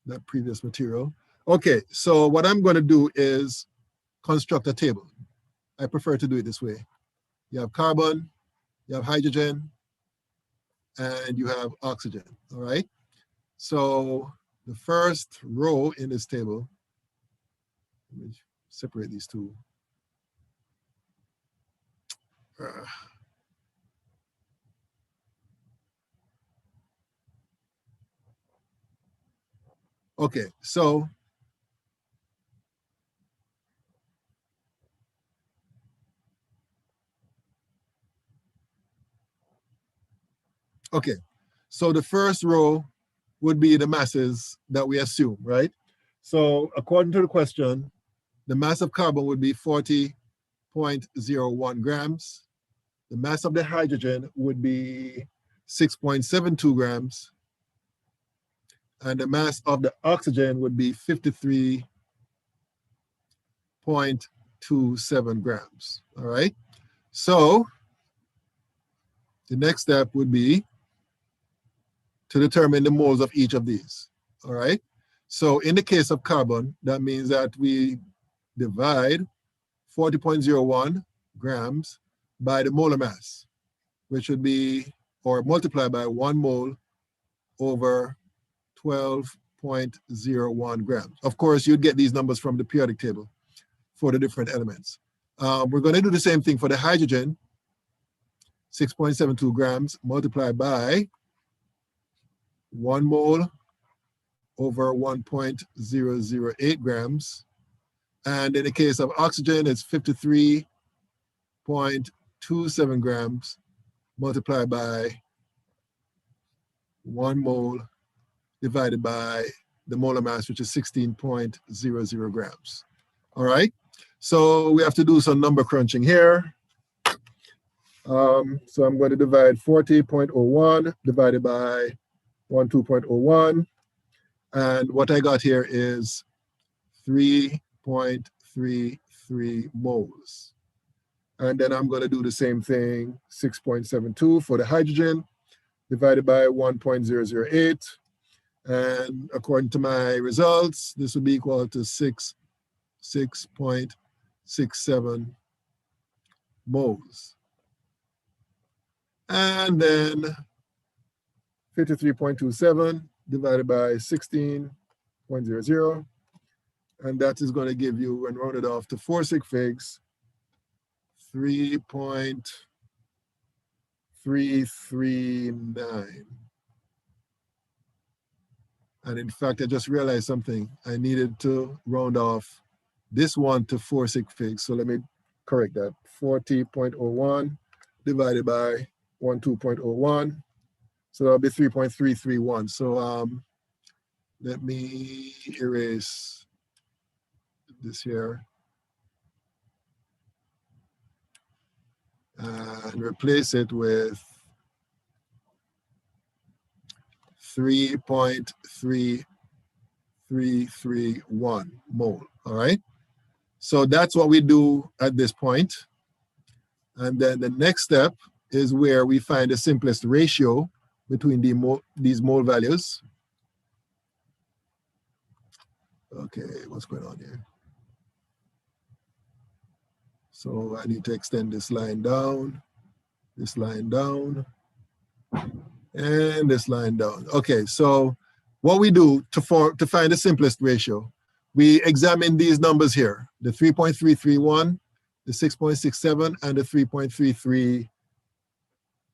that previous material. Okay, so what I'm going to do is construct a table. I prefer to do it this way. You have carbon, you have hydrogen, and you have oxygen, all right? So the first row in this table, let me separate these two. Okay, so the first row would be the masses that we assume, right? So according to the question, the mass of carbon would be 40.01 grams. The mass of the hydrogen would be 6.72 grams. And the mass of the oxygen would be 53.27 grams, all right? So the next step would be to determine the moles of each of these, all right? So in the case of carbon, that means that we divide 40.01 grams by the molar mass, which would be, or multiply by 1 mole over 12.01 grams. Of course, you'd get these numbers from the periodic table for the different elements. We're going to do the same thing for the hydrogen, 6.72 grams multiplied by 1 mole over 1.008 grams. And in the case of oxygen, it's 53.27 grams multiplied by 1 mole divided by the molar mass, which is 16.00 grams. All right, so we have to do some number crunching here. So I'm going to divide 40.01 divided by 12.01. And what I got here is 3.33 moles. And then I'm going to do the same thing, 6.72 for the hydrogen divided by 1.008. And according to my results, this would be equal to 6.67 moles. And then 53.27 divided by 16.00. And that is going to give you, when rounded off to 4 sig figs, 3.339. And in fact, I just realized something. I needed to round off this one to 4 sig figs. So let me correct that. 40.01 divided by 12.01. So that'll be 3.331. So let me erase this here and replace it with 3.3331 mole, all right? So that's what we do at this point. And then the next step is where we find the simplest ratio between these mole values. Okay, what's going on here? So I need to extend this line down, and this line down. Okay, so what we do to find the simplest ratio, we examine these numbers here, the 3.331, the 6.67, and the 3.33.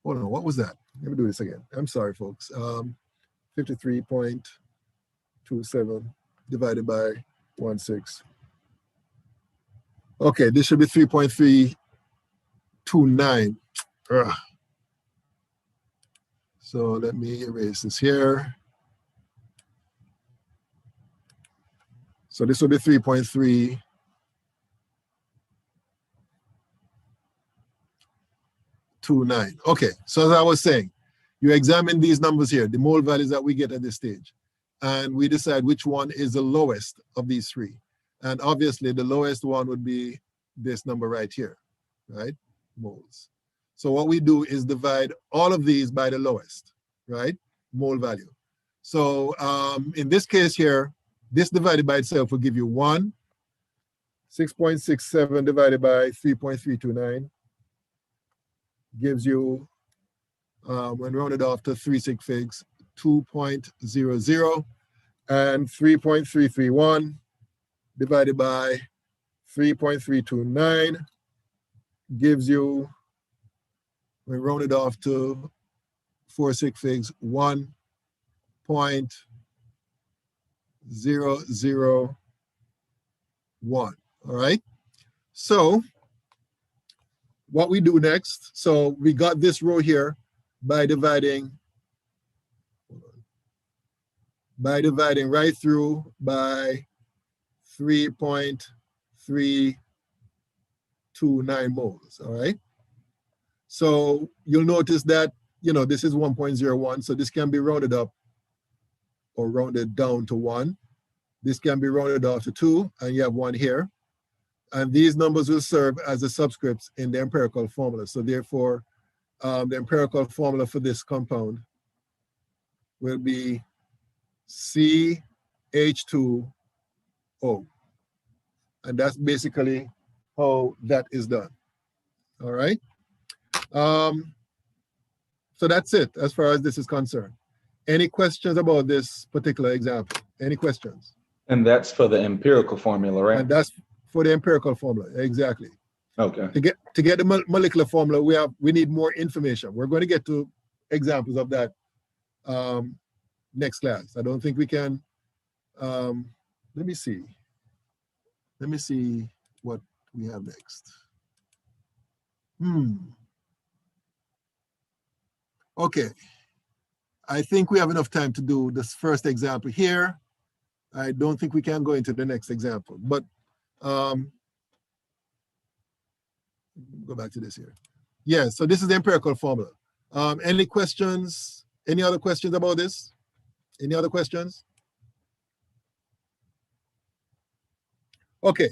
Hold on, what was that? Let me do this again. I'm sorry, folks. 53.27 divided by 1/6. Okay, this should be 3.329. So let me erase this here. So this will be 3.329. Okay, so as I was saying, you examine these numbers here, the mole values that we get at this stage, and we decide which one is the lowest of these three. And obviously the lowest one would be this number right here, right? Moles. So what we do is divide all of these by the lowest, right? Mole value. So in this case here, this divided by itself will give you 1. 6.67 divided by 3.329 gives you, when rounded off to 3 sig figs, 2.00, and 3.331 divided by 3.329 gives you, when rounded off to 4 sig figs, 1.001. All right. So what we do next, so we got this row here by dividing right through by 3.329 moles. All right. So you'll notice that, this is 1.01. So this can be rounded up or rounded down to 1. This can be rounded off to 2, and you have 1 here. And these numbers will serve as the subscripts in the empirical formula. So therefore, the empirical formula for this compound will be CH2O. And that's basically how that is done. All right. So that's it as far as this is concerned. Any questions about this particular example? Any questions? And that's for the empirical formula, right? And that's for the empirical formula, exactly. Okay. To get the molecular formula, we need more information. We're going to get to examples of that next class. I don't think we can. Let me see what we have next. Okay. I think we have enough time to do this first example here. I don't think we can go into the next example, but go back to this here. Yeah, so this is the empirical formula. Any questions? Any other questions about this? Any other questions? Okay,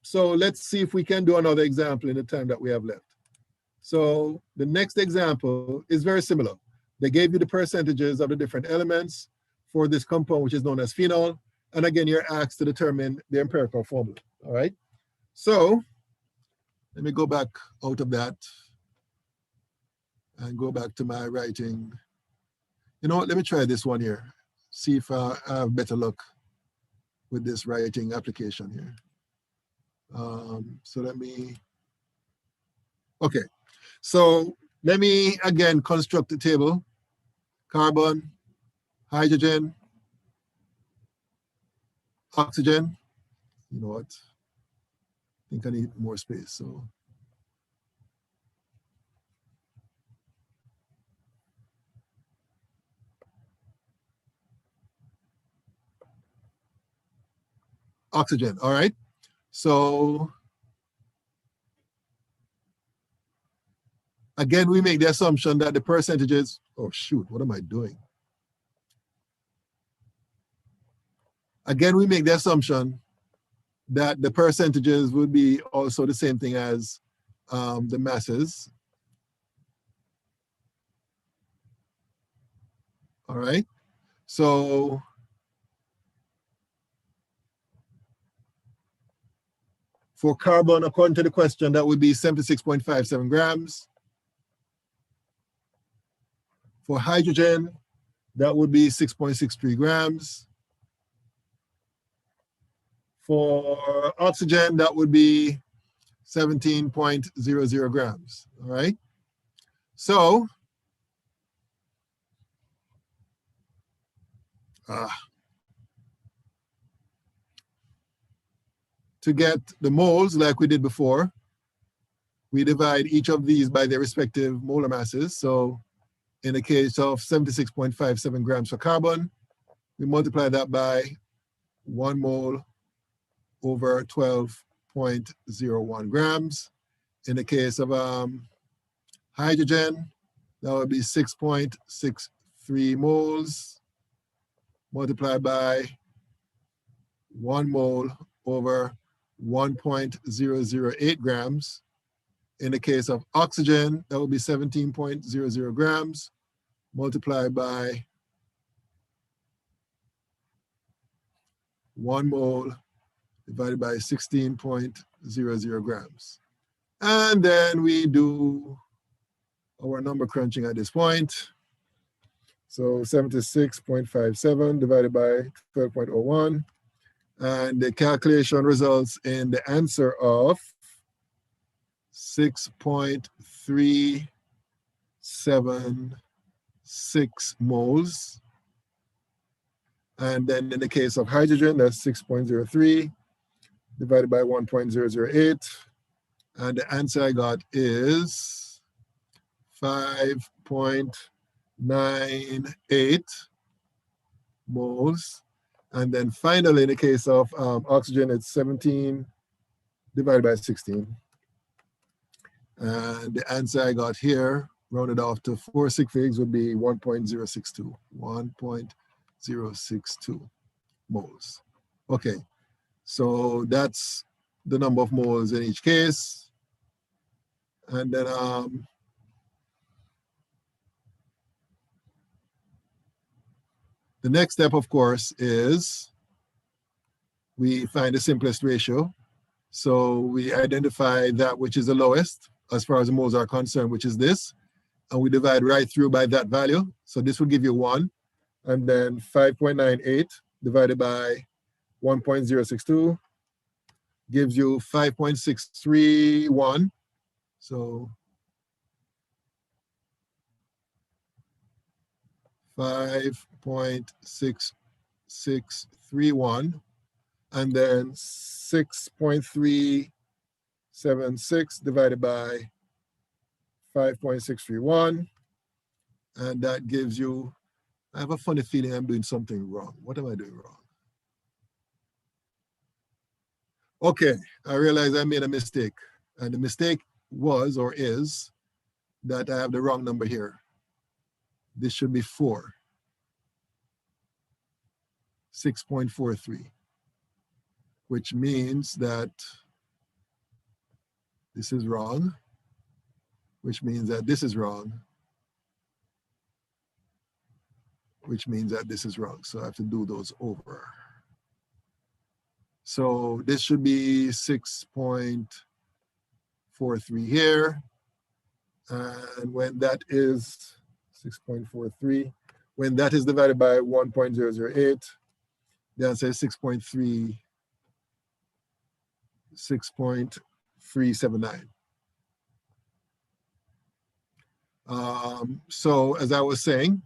so let's see if we can do another example in the time that we have left. So the next example is very similar. They gave you the percentages of the different elements for this compound, which is known as phenol. And again, you're asked to determine the empirical formula, all right? So let me go back out of that and go back to my writing. You know what, let me try this one here. See if I have better luck with this writing application here. Okay. So let me again construct the table. Carbon, hydrogen, oxygen. You know what? I think I need more space. So oxygen, all right. So again, we make the assumption that the percentages, oh shoot, what am I doing? Again, we make the assumption that the percentages would be also the same thing as the masses. All right, so for carbon, according to the question, that would be 76.57 grams. For hydrogen, that would be 6.63 grams. For oxygen, that would be 17.00 grams, all right? So, to get the moles, like we did before, we divide each of these by their respective molar masses. So in the case of 76.57 grams for carbon, we multiply that by 1 mole over 12.01 grams. In the case of hydrogen, that would be 6.63 moles multiplied by 1 mole over 1.008 grams. In the case of oxygen, that would be 17.00 grams multiplied by 1 mole divided by 16.00 grams. And then we do our number crunching at this point. So 76.57 divided by 12.01. And the calculation results in the answer of 6.376 moles. And then in the case of hydrogen, that's 6.03 divided by 1.008. And the answer I got is 5.98 moles. And then finally, in the case of oxygen, it's 17 divided by 16. And the answer I got here, rounded off to 4 sig figs, would be 1.062. 1.062 moles. Okay, so that's the number of moles in each case. And then the next step, of course, is we find the simplest ratio. So we identify that which is the lowest as far as the moles are concerned, which is this, and we divide right through by that value. So this will give you 1, and then 5.98 divided by 1.062 gives you 5.631. So 5.6631, and then 6.376 divided by 5.631, and that gives you, I have a funny feeling I'm doing something wrong. What am I doing wrong? Okay, I realize I made a mistake, and the mistake was or is that I have the wrong number here. This should be 4. 6.43, which means that this is wrong, which means that this is wrong, which means that this is wrong. So I have to do those over. So this should be 6.43 here. And when that is 6.43, when that is divided by 1.008, the answer is 6.379. So as I was saying,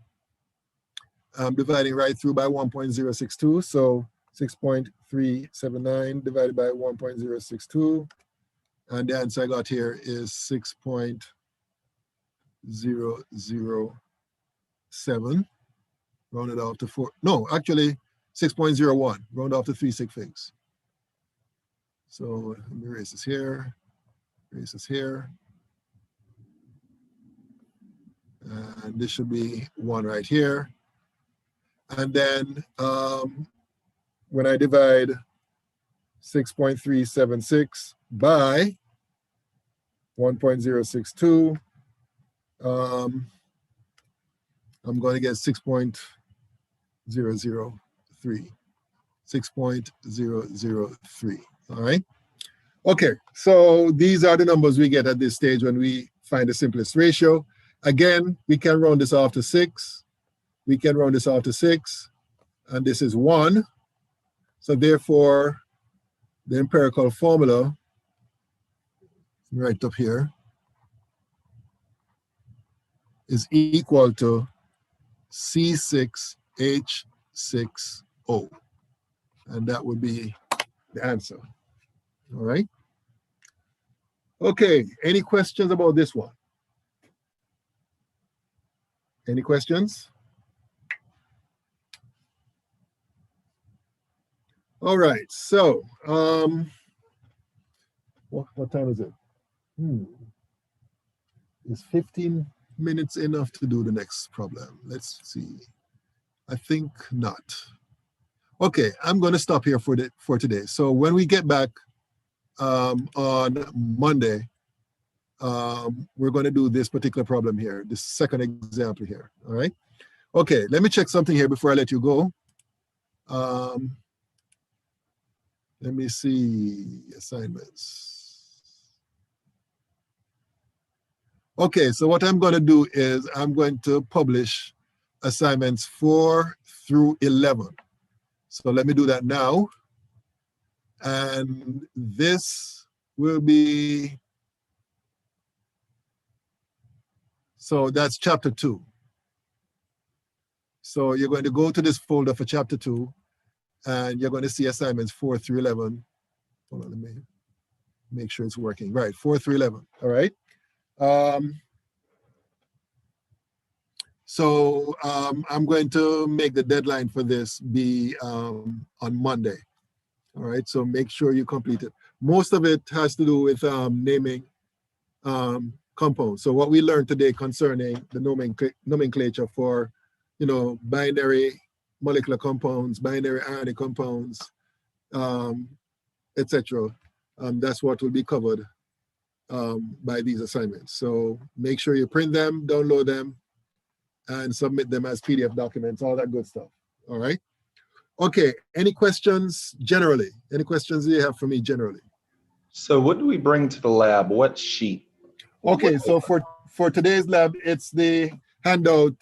I'm dividing right through by 1.062. So 6.379 divided by 1.062. And the answer I got here is 6.007, rounded off to 4. No, actually 6.01, round off to 3 sig figs. So let me erase this here, erase this here. And this should be 1 right here. And then when I divide 6.376 by 1.062, I'm going to get 6.003. 6.003. All right. Okay, so these are the numbers we get at this stage when we find the simplest ratio. Again, we can round this off to 6. We can round this off to 6, and this is 1. So therefore, the empirical formula, right up here, is equal to C6H6O. And that would be the answer. All right. Okay, any questions about this one? Any questions? All right, so what time is it? Is 15 minutes enough to do the next problem? Let's see. I think not. Okay, I'm going to stop here for today. So when we get back on Monday, we're going to do this particular problem here, this second example here. All right. Okay, let me check something here before I let you go. Let me see assignments. Okay, so what I'm going to do is I'm going to publish assignments 4 through 11. So let me do that now. And this will be, so that's chapter 2. So you're going to go to this folder for chapter 2, and you're going to see assignments 4 through 11. Hold on, let me make sure it's working. Right, 4 through 11, all right? I'm going to make the deadline for this be on Monday. All right, so make sure you complete it. Most of it has to do with naming compounds. So what we learned today concerning the nomenclature for, binary molecular compounds, binary ionic compounds, etc. That's what will be covered by these assignments. So make sure you print them, download them, and submit them as PDF documents, all that good stuff. All right. Okay, any questions generally? Any questions you have for me generally? So what do we bring to the lab? What sheet? Okay, so for today's lab, it's the handout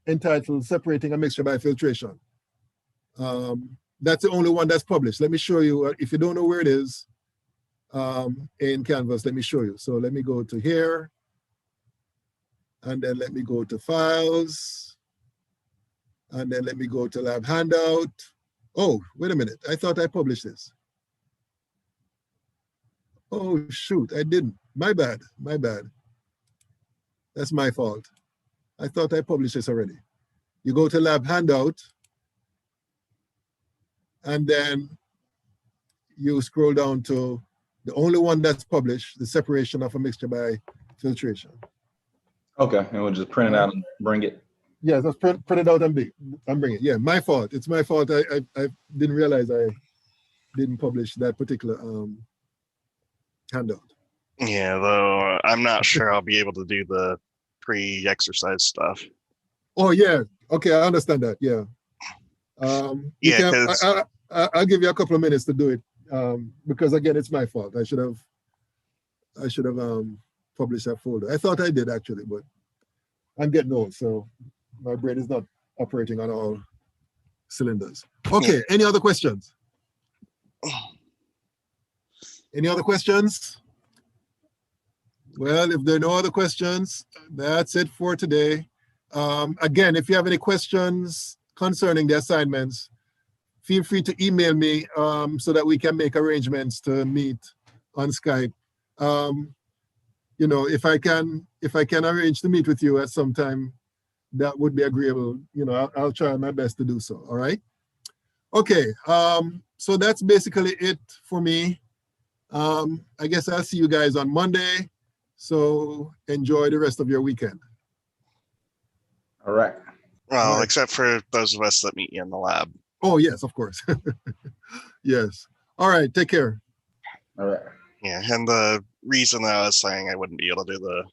entitled Separating a Mixture by Filtration. That's the only one that's published. Let me show you, if you don't know where it is in Canvas, let me show you. So let me go to here, and then let me go to Files, and then let me go to Lab Handout. Oh, wait a minute. I thought I published this. Oh, shoot, I didn't. My bad, my bad. That's my fault. I thought I published this already. You go to Lab Handout, and then you scroll down to the only one that's published, the separation of a mixture by filtration. Okay, and we'll just print it out and bring it. Yeah, just print it out and bring it. Yeah, my fault. It's my fault. I didn't realize I didn't publish that particular handout. Yeah, though I'm not sure I'll be able to do the pre-exercise stuff. Oh yeah. Okay, I understand that. Yeah. Yeah, because I'll give you a couple of minutes to do it because again, it's my fault. I should have published that folder. I thought I did actually, but I'm getting old, so my brain is not operating on all cylinders. Okay, any other questions? Any other questions? Well, if there are no other questions, that's it for today. Again, if you have any questions concerning the assignments, feel free to email me so that we can make arrangements to meet on Skype. If I can arrange to meet with you at some time, that would be agreeable. I'll try my best to do so. All right. Okay. So that's basically it for me. I guess I'll see you guys on Monday. So enjoy the rest of your weekend. All right. Well, All right. except for those of us that meet you in the lab. Oh, yes, of course. Yes. All right. Take care. All right. Yeah, and the reason that I was saying I wouldn't be able to do the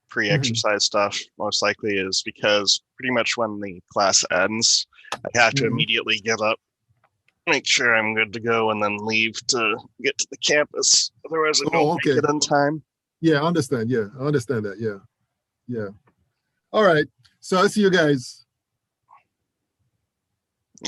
pre-exercise stuff most likely is because pretty much when the class ends, I have to immediately get up, make sure I'm good to go, and then leave to get to the campus. Otherwise, I don't make it in time. Yeah, I understand. Yeah, I understand that. Yeah. Yeah. All right. So I'll see you guys